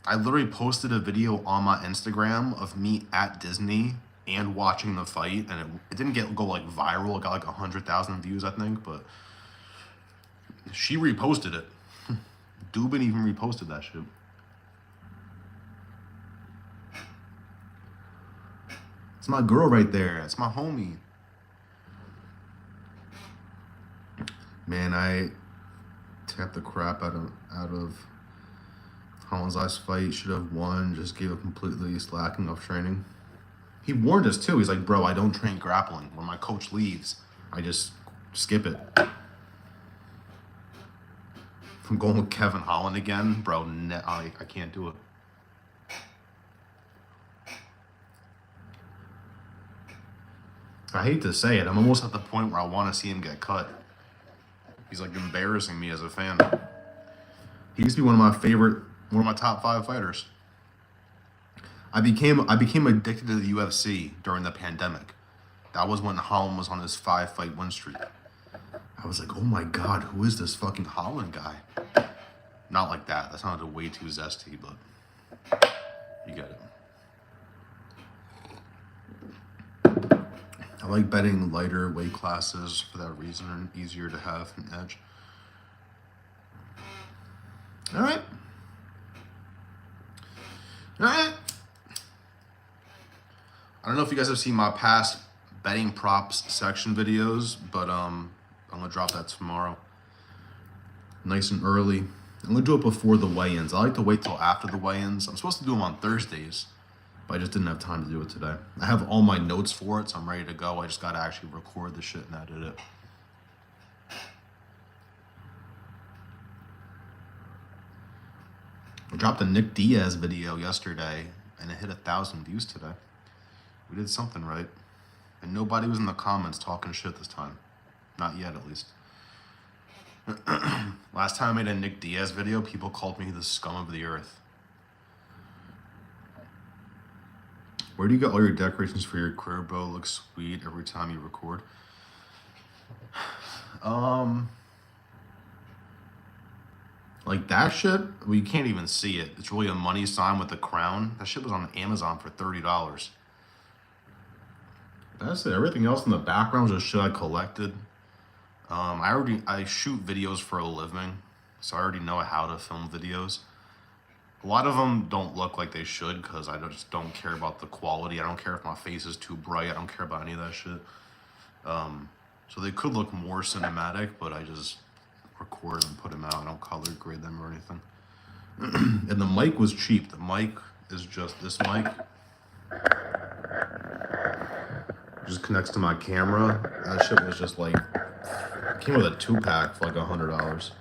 I literally posted a video on my Instagram of me at Disney and watching the fight, and it didn't go like viral. It got like 100,000 views, I think, but she reposted it. Dubin even reposted that shit. It's my girl right there. It's my homie. Man, I tapped the crap out of Holland's last fight. Should have won. Just gave up completely slacking off training. He warned us too. He's like, bro, I don't train grappling. When my coach leaves, I just skip it. If I'm going with Kevin Holland again, bro, I can't do it. I hate to say it. I'm almost at the point where I want to see him get cut. He's like embarrassing me as a fan. He used to be one of my top 5 fighters. I became addicted to the UFC during the pandemic. That was when Holland was on his 5-fight win streak. I was like, oh my God, who is this fucking Holland guy? Not like that. That sounded way too zesty, but you get it. I like betting lighter weight classes for that reason, and easier to have an edge. All right. I don't know if you guys have seen my past betting props section videos, but I'm gonna drop that tomorrow. Nice and early. I'm gonna do it before the weigh-ins. I like to wait till after the weigh-ins. I'm supposed to do them on Thursdays, but I just didn't have time to do it today. I have all my notes for it, so I'm ready to go. I just gotta actually record the shit and edit it. I dropped a Nick Diaz video yesterday, and it hit 1,000 views today. We did something right. And nobody was in the comments talking shit this time. Not yet, at least. Last time I made a Nick Diaz video, people called me the scum of the earth. Where do you get all your decorations for your career, bro? Looks sweet every time you record. Like that shit, well, you can't even see it. It's really a money sign with the crown. That shit was on Amazon for $30. That's it. Everything else in the background was just shit I collected. I shoot videos for a living, so I already know how to film videos. A lot of them don't look like they should because I just don't care about the quality. I don't care if my face is too bright. I don't care about any of that shit. So they could look more cinematic, but I just record and put them out. I don't color grade them or anything. And the mic was cheap. The mic is just this mic. Just connects to my camera. That shit was just like, it came with a 2-pack for like $100.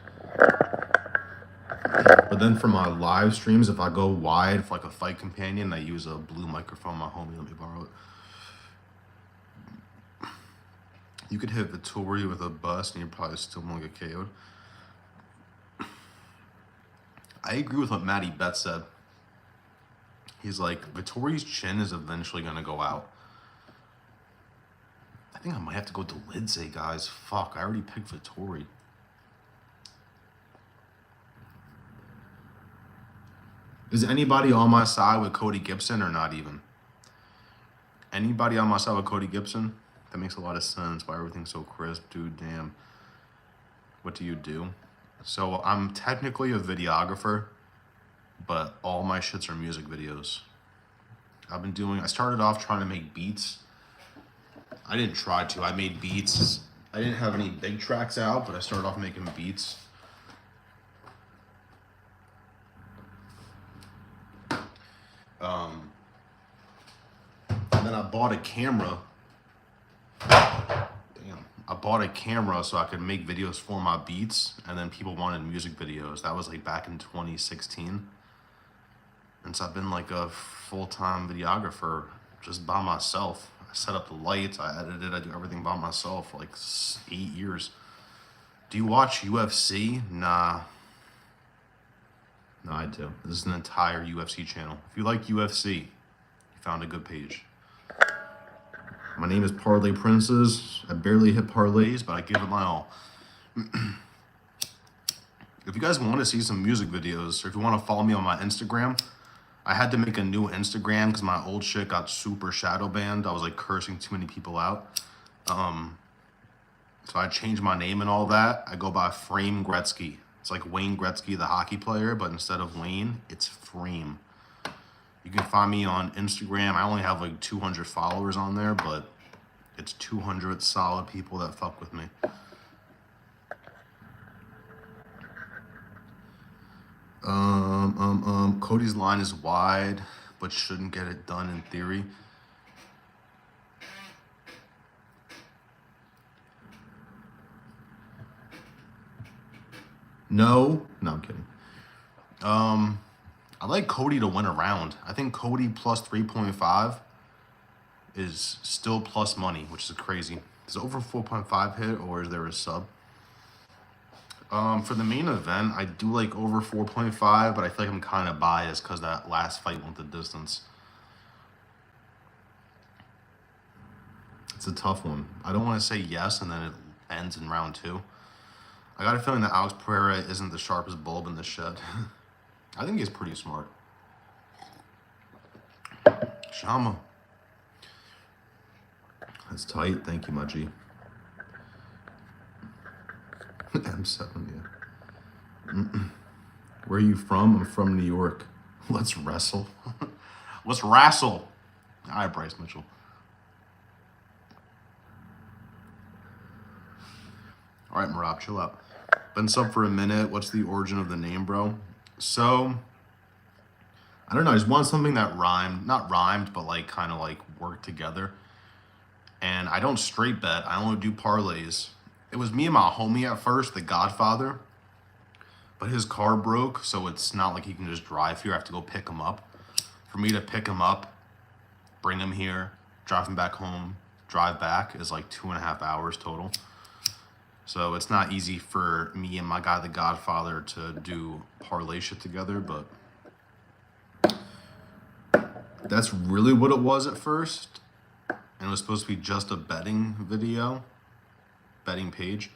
But then for my live streams, if I go wide for like a fight companion, I use a blue microphone. My homie let me borrow it. You could hit Vittori with a bust and you probably still won't get KO'd. I agree with what Matty Bet said. He's like, Vittori's chin is eventually going to go out. I think I might have to go to Lidze, guys. Fuck, I already picked Vittori. Is anybody on my side with Cody Gibson or not even? Anybody on my side with Cody Gibson? That makes a lot of sense. Why everything's so crisp, dude, damn. What do you do? So I'm technically a videographer, but all my shits are music videos. I started off trying to make beats. I didn't try to, I made beats. I didn't have any big tracks out, but I started off making beats. And then I bought a camera. Damn. I bought a camera so I could make videos for my beats, and then people wanted music videos. That was like back in 2016. And so I've been like a full-time videographer just by myself. I set up the lights, I edit it, I do everything by myself for like 8 years. Do you watch UFC? Nah. No, I do. This is an entire UFC channel. If you like UFC, you found a good page. My name is Parlay Princes. I barely hit parlays, but I give it my all. If you guys want to see some music videos, or if you want to follow me on my Instagram, I had to make a new Instagram because my old shit got super shadow banned. I was like cursing too many people out. So I changed my name and all that. I go by Frame Gretzky. It's like Wayne Gretzky, the hockey player, but instead of Wayne, it's Frame. You can find me on Instagram. I only have like 200 followers on there, but it's 200 solid people that fuck with me. Cody's line is wide, but shouldn't get it done in theory. No, I'm kidding. I like Cody to win a round. I think Cody plus 3.5 is still plus money, which is crazy. Is over 4.5 hit, or is there a sub? For the main event, I do like over 4.5, but I feel like I'm kind of biased because that last fight went the distance. It's a tough one. I don't want to say yes, and then it ends in round 2. I got a feeling that Alex Pereira isn't the sharpest bulb in the shed. I think he's pretty smart. Shama. That's tight. Thank you, my G. M7, yeah. Where are you from? I'm from New York. Let's wrestle. Let's wrestle. All right, Bryce Mitchell. All right, Marab, chill out. Been sub for a minute. What's the origin of the name, bro? So, I don't know. I just wanted something that rhymed. Not rhymed, but like kind of like worked together. And I don't straight bet. I only do parlays. It was me and my homie at first, the Godfather. But his car broke, so it's not like he can just drive here. I have to go pick him up. For me to pick him up, bring him here, drive him back home, drive back is like 2.5 hours total. So it's not easy for me and my guy, the Godfather, to do parlay shit together, but that's really what it was at first. And it was supposed to be just a betting video, betting page.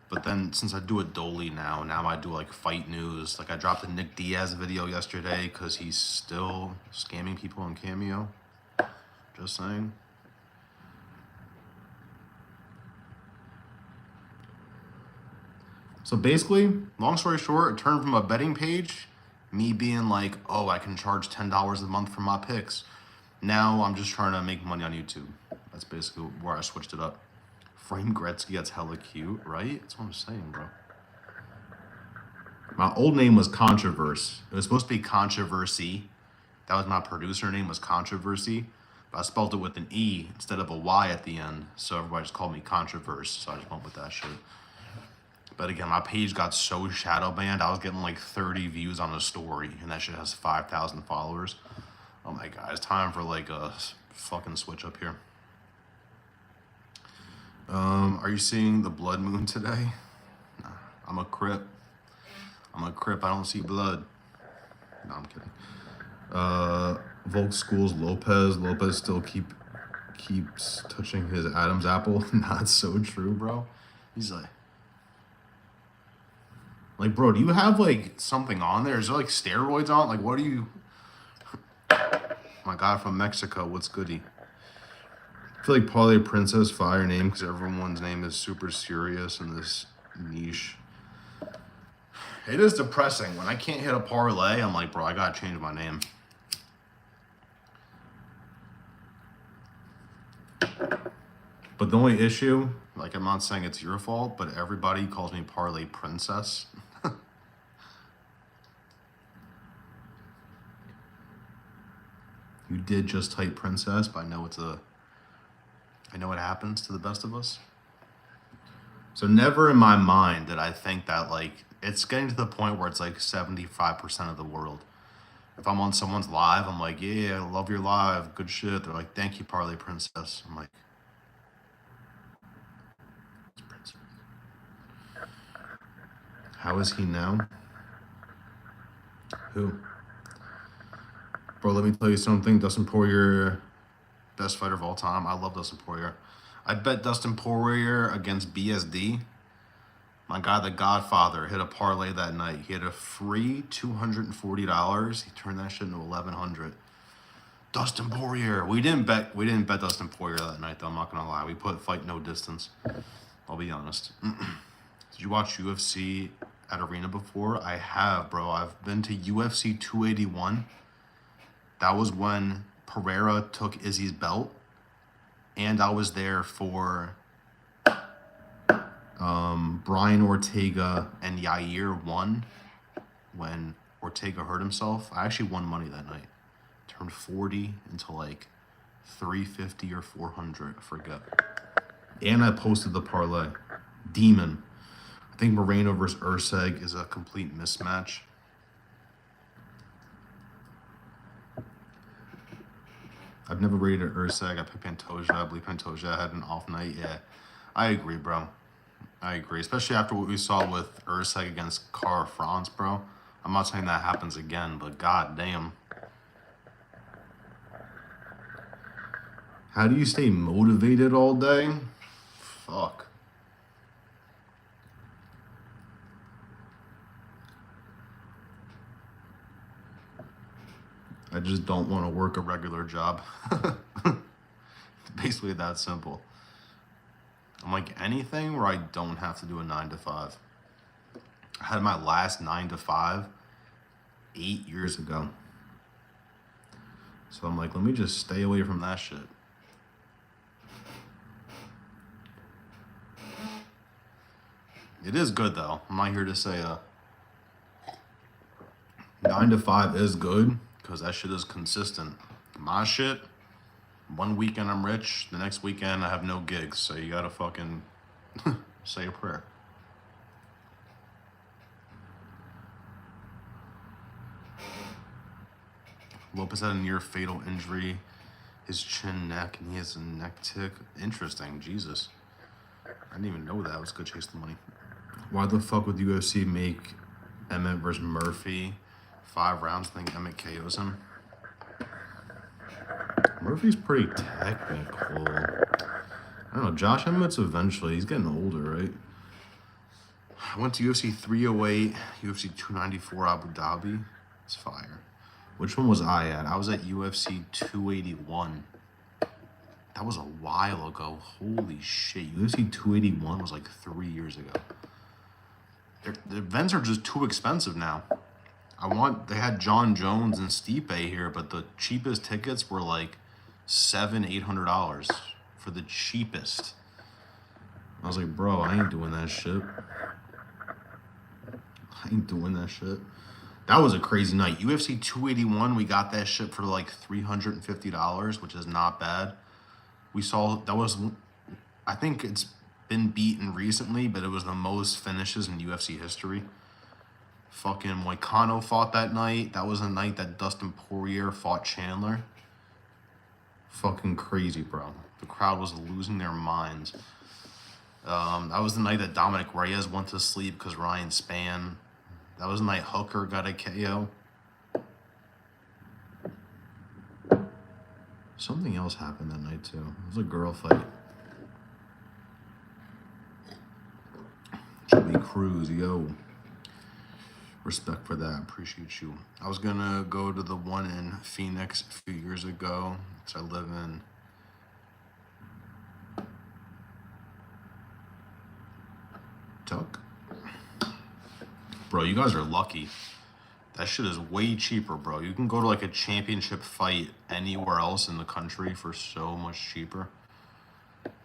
But then since I do it dolly now I do like fight news. Like I dropped a Nick Diaz video yesterday because he's still scamming people on Cameo. Just saying. So basically, long story short, it turned from a betting page, me being like, oh, I can charge $10 a month for my picks. Now I'm just trying to make money on YouTube. That's basically where I switched it up. Frame Gretzky, that's hella cute, right? That's what I'm saying, bro. My old name was Controverse. It was supposed to be Controversy. That was my producer name, was Controversy. But I spelled it with an E instead of a Y at the end. So everybody just called me Controverse. So I just went with that shit. But again, my page got so shadow banned. I was getting like 30 views on a story. And that shit has 5,000 followers. Oh my God, it's time for like a fucking switch up here. Are you seeing the blood moon today? Nah, I'm a Crip. I don't see blood. No, I'm kidding. Volk Schools Lopez still keeps touching his Adam's apple. Not so true, bro. He's like, bro, do you have like something on there? Is there like steroids on? Like, what are you? My God, from Mexico, what's goody? I feel like Parlay Princess, fire name, because everyone's name is super serious in this niche. It is depressing. When I can't hit a parlay, I'm like, bro, I gotta change my name. But the only issue, like, I'm not saying it's your fault, but everybody calls me Parlay Princess. You did just type princess, but I know it happens to the best of us. So never in my mind did I think that, like, it's getting to the point where it's like 75% of the world. If I'm on someone's live, I'm like, yeah, I love your live, good shit. They're like, thank you, Parlay Princess. I'm like, princess. How is he now? Who? Bro, let me tell you something. Dustin Poirier, best fighter of all time. I love Dustin Poirier. I bet Dustin Poirier against BSD. My guy, the Godfather, hit a parlay that night. He had a free $240. He turned that shit into $1,100. Dustin Poirier. We didn't bet Dustin Poirier that night, though. I'm not gonna lie. We put fight no distance. I'll be honest. Did you watch UFC at Arena before? I have, bro. I've been to UFC 281. That was when Pereira took Izzy's belt. And I was there for Brian Ortega and Yair won when Ortega hurt himself. I actually won money that night. Turned 40 into like 350 or 400, I forget. And I posted the parlay. Demon. I think Moreno versus Urseg is a complete mismatch. I've never rated Urseg. I picked Pantoja. I believe Pantoja had an off night. Yeah, I agree, bro. I agree, especially after what we saw with Urseg against Cara France, bro. I'm not saying that happens again, but god damn. How do you stay motivated all day? Fuck. I just don't want to work a regular job. Basically that simple. I'm like, anything where I don't have to do a 9 to 5. I had my last 9 to 5 8 years ago. So I'm like, let me just stay away from that shit. It is good though. I'm not here to say 9 to 5 is good because that shit is consistent. My shit, one weekend I'm rich, the next weekend I have no gigs. So you gotta fucking say a prayer. Lopez had a near fatal injury, his chin, neck, and he has a neck tick. Interesting, Jesus. I didn't even know that. It was good chase the money. Why the fuck would UFC make Emmett versus Murphy 5 rounds? I think Emmett KOs him. Murphy's pretty technical. I don't know. Josh Emmett's eventually. He's getting older, right? I went to UFC 308, UFC 294 Abu Dhabi. It's fire. Which one was I at? I was at UFC 281. That was a while ago. Holy shit. UFC 281 was like 3 years ago. The events are just too expensive now. They had John Jones and Stipe here, but the cheapest tickets were like $700-800 for the cheapest. I was like, bro, I ain't doing that shit. I ain't doing that shit. That was a crazy night. UFC 281, we got that shit for like $350, which is not bad. We saw, that was, I think it's been beaten recently, but it was the most finishes in UFC history. Fucking Moicano fought that night. That was a night that Dustin Poirier fought Chandler. Fucking crazy, bro. The crowd was losing their minds. That was the night that Dominic Reyes went to sleep because Ryan Spann. That was the night Hooker got a KO. Something else happened that night, too. It was a girl fight. Joey Cruz, yo. Respect for that. Appreciate you. I was going to go to the one in Phoenix a few years ago. So I live in... Tuck? Bro, you guys are lucky. That shit is way cheaper, bro. You can go to like a championship fight anywhere else in the country for so much cheaper.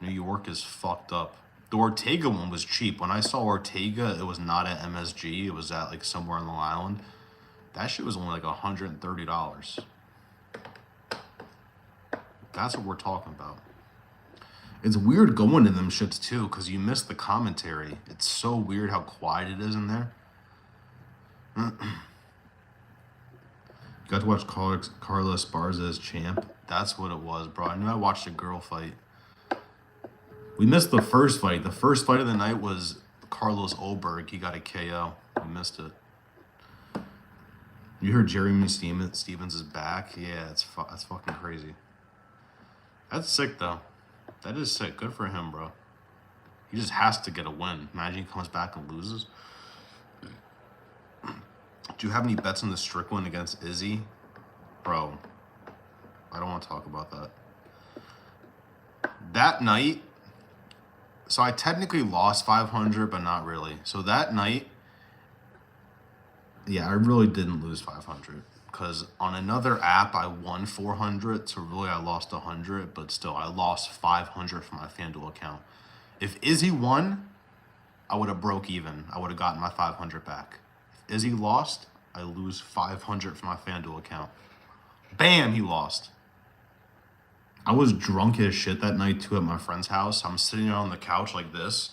New York is fucked up. The Ortega one was cheap. When I saw Ortega, it was not at MSG. It was at like somewhere on Long Island. That shit was only like $130. That's what we're talking about. It's weird going to them shits too, because you miss the commentary. It's so weird how quiet it is in there. You got to watch Carlos Esparza as champ. That's what it was, bro. I knew I watched a girl fight. We missed the first fight. The first fight of the night was Carlos Oberg. He got a KO. We missed it. You heard Jeremy Stevens is back? Yeah, that's fucking crazy. That's sick, though. That is sick. Good for him, bro. He just has to get a win. Imagine he comes back and loses. Do you have any bets on the Strickland against Izzy? Bro, I don't want to talk about that. That night, so I technically lost 500, but not really. So that night, yeah, I really didn't lose 500. Because on another app, I won 400, so really I lost 100, but still, I lost 500 from my FanDuel account. If Izzy won, I would have broke even. I would have gotten my 500 back. If Izzy lost, I lose 500 from my FanDuel account. Bam, he lost. I was drunk as shit that night, too, at my friend's house. I'm sitting on the couch like this.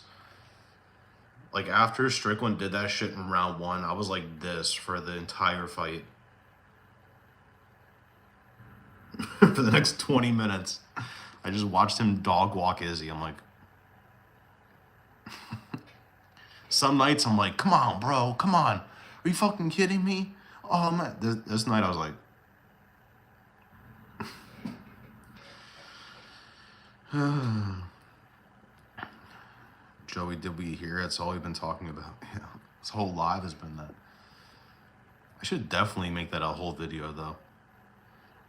Like, after Strickland did that shit in round one, I was like this for the entire fight. For the next 20 minutes. I just watched him dog walk Izzy. I'm like... Some nights I'm like, come on, bro, come on. Are you fucking kidding me? Oh, man. This night I was like... Joey, did we hear? That's all we've been talking about. Yeah, this whole live has been that. I should definitely make that a whole video, though.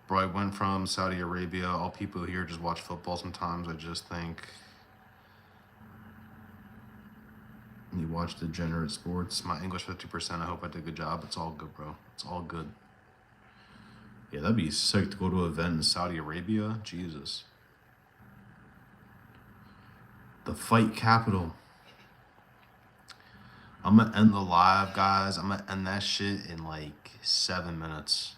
Bro, I went from Saudi Arabia. All people here just watch football sometimes. I just think you watch degenerate sports. My English 50%. I hope I did a good job. It's all good, bro. It's all good. Yeah, that'd be sick to go to an event in Saudi Arabia. Jesus. The fight capital. I'm going to end the live, guys. I'm going to end that shit in like 7 minutes.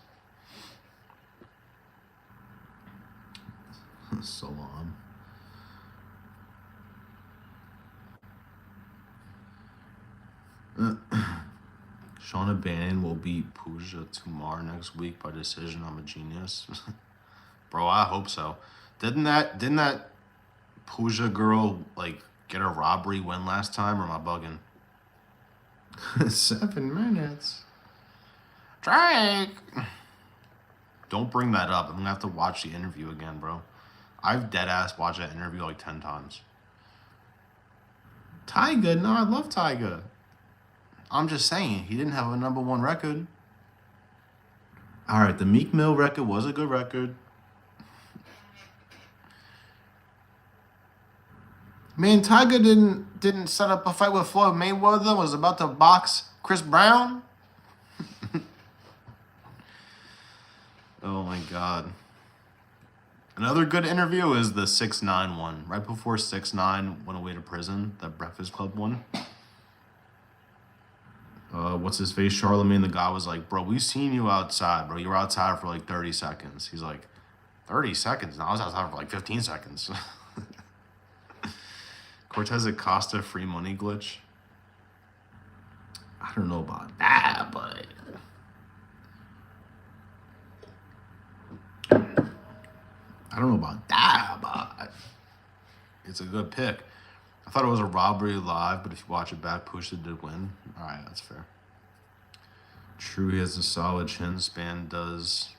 So long. Shauna Bannon will beat Pooja Tumar next week by decision. I'm a genius. Bro, I hope so. Didn't that Pooja girl like get a robbery win last time, or am I bugging? 7 minutes. Drake. Don't bring that up. I'm gonna have to watch the interview again, bro. I've dead-ass watched that interview like 10 times. Tyga? No, I love Tyga. I'm just saying, he didn't have a #1 record. All right, the Meek Mill record was a good record. Man, Tyga didn't set up a fight with Floyd Mayweather, was about to box Chris Brown. Oh, my God. Another good interview is the 6ix9ine one. Right before 6ix9ine went away to prison, the Breakfast Club one. What's his face? Charlemagne, the guy was like, bro, we've seen you outside, bro. You were outside for like 30 seconds. He's like, 30 seconds? No, I was outside for like 15 seconds. Cortez Acosta free money glitch. I don't know about that, but it's a good pick. I thought it was a robbery live, but if you watch it back, Pusha did win. All right, that's fair. True, he has a solid chin span, does.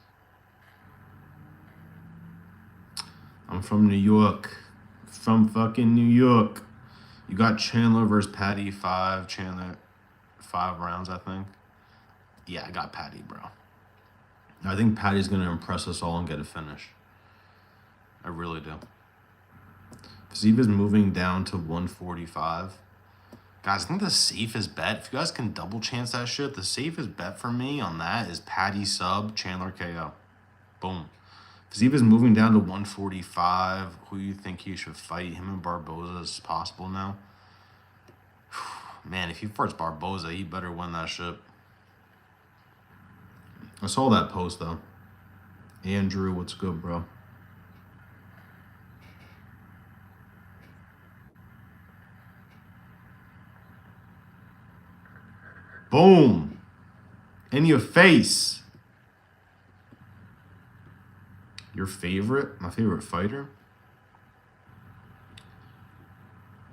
I'm from New York. From fucking New York. You got Chandler versus Patty 5. Chandler 5 rounds, I think. Yeah, I got Patty, bro. I think Patty's going to impress us all and get a finish. I really do. Ziva's moving down to 145. Guys, I think the safest bet, if you guys can double chance that shit, the safest bet for me on that is Patty sub, Chandler KO. Boom. Ziva's moving down to 145. Who do you think he should fight? Him and Barboza is possible now. Man, if he fights Barboza, he better win that shit. I saw that post, though. Andrew, what's good, bro? Boom. In your face. Your favorite? My favorite fighter?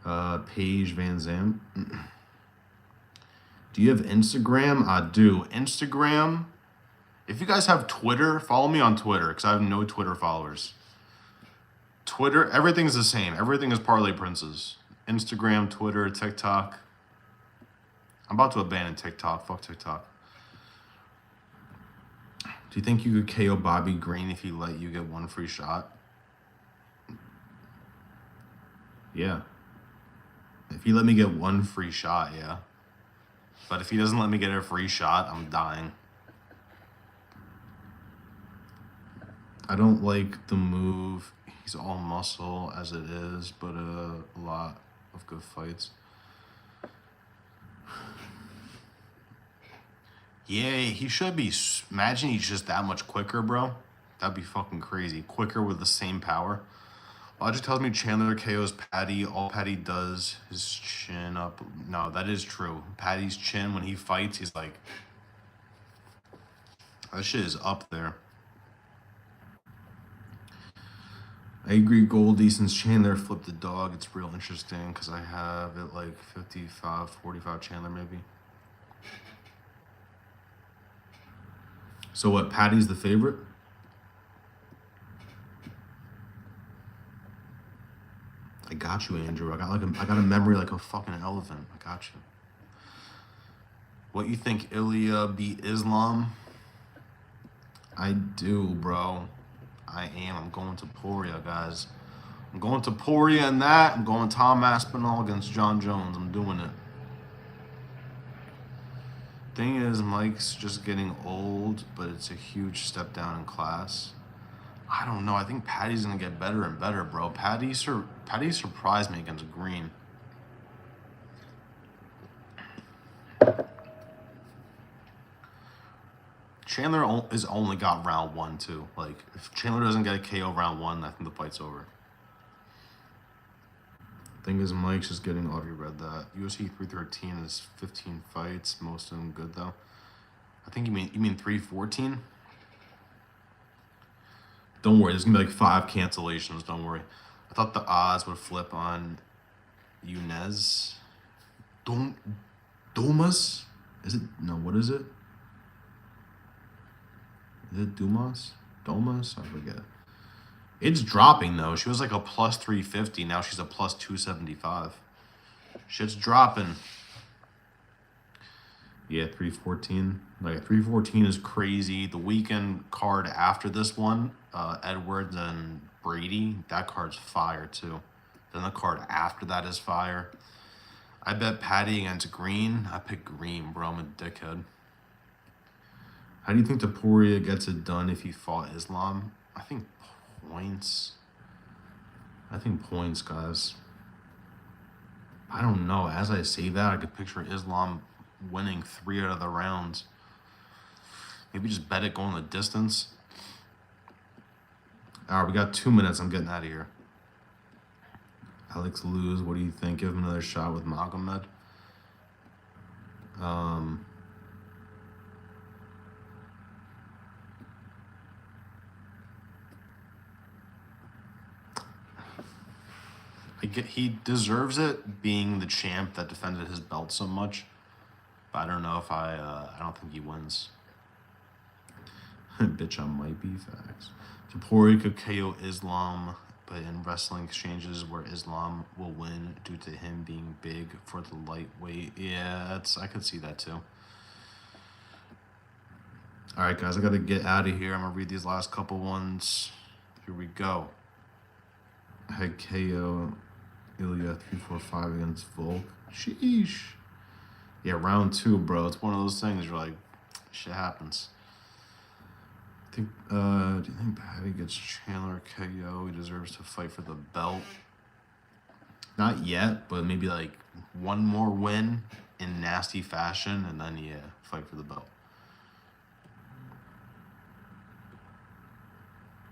Paige Van Zant. Do you have Instagram? I do. Instagram. If you guys have Twitter, follow me on Twitter because I have no Twitter followers. Twitter, everything's the same. Everything is Parlay Princes. Instagram, Twitter, TikTok. I'm about to abandon TikTok. Fuck TikTok. Do you think you could KO Bobby Green if he let you get one free shot? Yeah. If he let me get one free shot, yeah. But if he doesn't let me get a free shot, I'm dying. I don't like the move. He's all muscle as it is, but a lot of good fights. Yeah, he should be. Imagine he's just that much quicker, bro. That'd be fucking crazy. Quicker with the same power. Logic tells me Chandler KO's Patty. All Patty does is chin up. No, that is true. Patty's chin, when he fights, he's like... That shit is up there. I agree, Goldie. Since Chandler flipped the dog, it's real interesting because I have it like 55, 45 Chandler maybe. So what, Patty's the favorite? I got you, Andrew. I got a memory like a fucking elephant. I got you. What you think, Ilya beat Islam? I do, bro. I am. I'm going to Poirier, guys. I'm going to Poirier in that. I'm going Tom Aspinall against John Jones. I'm doing it. Thing is, Mike's just getting old, but it's a huge step down in class. I don't know. I think Patty's going to get better and better, bro. Patty surprised me against Green. Chandler is only got round 1, too. Like, if Chandler doesn't get a KO round 1, I think the fight's over. Thing is, Mike's just getting already read that. UFC 313 is 15 fights, most of them good though. I think you mean 314? Don't worry, there's gonna be like 5 cancellations, don't worry. I thought the odds would flip on Yunez. Dumas? Is it? No, what is it? Is it Dumas? Domas? I forget. It's dropping, though. She was like a plus 350. Now she's a plus 275. Shit's dropping. Yeah, 314. Like, 314 is crazy. The weekend card after this one, Edwards and Brady, that card's fire, too. Then the card after that is fire. I bet Patty against Green. I pick Green, bro. I'm a dickhead. How do you think Poirier gets it done if he fought Islam? I think Points. I think points, guys. I don't know. As I say that, I could picture Islam winning 3 out of the rounds. Maybe just bet it going the distance. All right, we got 2 minutes. I'm getting out of here. Alex lose. What do you think? Give him another shot with Magomed. He deserves it, being the champ that defended his belt so much. But I don't know if I don't think he wins. Bitch, I might be facts. Topuria could KO Islam, but in wrestling exchanges where Islam will win due to him being big for the lightweight. Yeah, I could see that too. All right, guys, I got to get out of here. I'm going to read these last couple ones. Here we go. Head KO Ilya 3-4-5 against Volk. Sheesh. Yeah, round 2, bro. It's one of those things you're like, shit happens. Do you think Patty gets Chandler KO? He deserves to fight for the belt. Not yet, but maybe like one more win in nasty fashion, and then yeah, fight for the belt.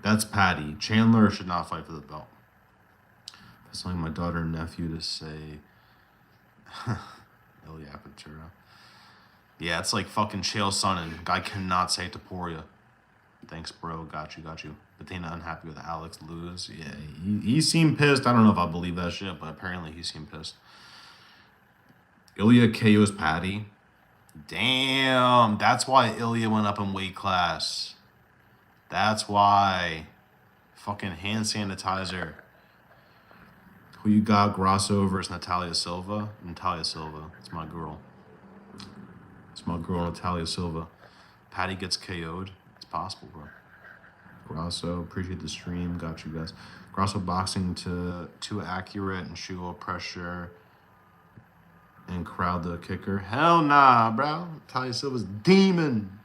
That's Patty. Chandler should not fight for the belt. That's telling my daughter and nephew to say Ilya Ventura. Yeah, it's like fucking Chael Sonnen. Guy cannot say Topuria. Thanks, bro. Got you. Bettina unhappy with Alex lose. Yeah, he seemed pissed. I don't know if I believe that shit, but apparently he seemed pissed. Ilya KO's Patty. Damn, that's why Ilya went up in weight class. That's why. Fucking hand sanitizer. Who you got? Grasso versus Natalia Silva? Natalia Silva. It's my girl. It's my girl, Natalia Silva. Patty gets KO'd. It's possible, bro. Grasso, appreciate the stream. Got you guys. Grasso boxing too accurate and shoot pressure and crowd the kicker. Hell nah, bro. Natalia Silva's demon.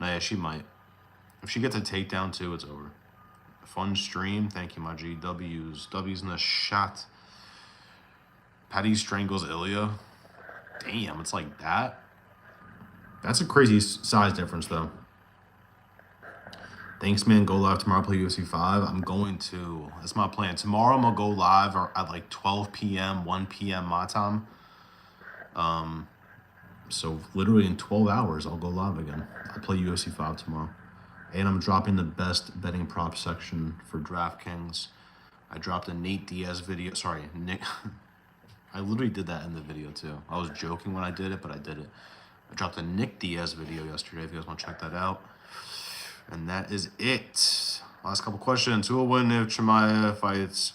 Nah, yeah, she might. If she gets a takedown too, it's over. Fun stream. Thank you, my G. W's in the shot. Patty strangles Ilya. Damn, it's like that. That's a crazy size difference, though. Thanks, man. Go live tomorrow. Play UFC 5. I'm going to. That's my plan. Tomorrow I'm going to go live at like 12 p.m., 1 p.m. my time. So literally in 12 hours, I'll go live again. I'll play UFC 5 tomorrow. And I'm dropping the best betting prop section for DraftKings. I dropped a Nate Diaz video. Sorry, Nick. I literally did that in the video too. I was joking when I did it, but I did it. I dropped a Nick Diaz video yesterday if you guys want to check that out. And that is it. Last couple questions. Who will win if Chimaev fights...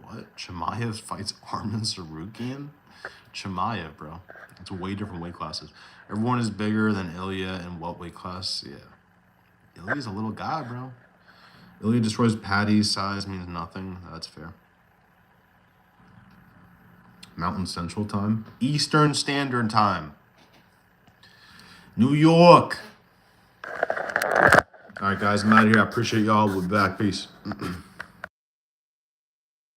What? Chimaev fights Arman Sarukian? Chimaev, bro. It's way different weight classes. Everyone is bigger than Ilya in what weight class? Yeah. Ilya's a little guy, bro. Ilya destroys Patty's size means nothing. That's fair. Mountain Central Time. Eastern Standard Time. New York. All right, guys. I'm out of here. I appreciate y'all. We'll be back. Peace.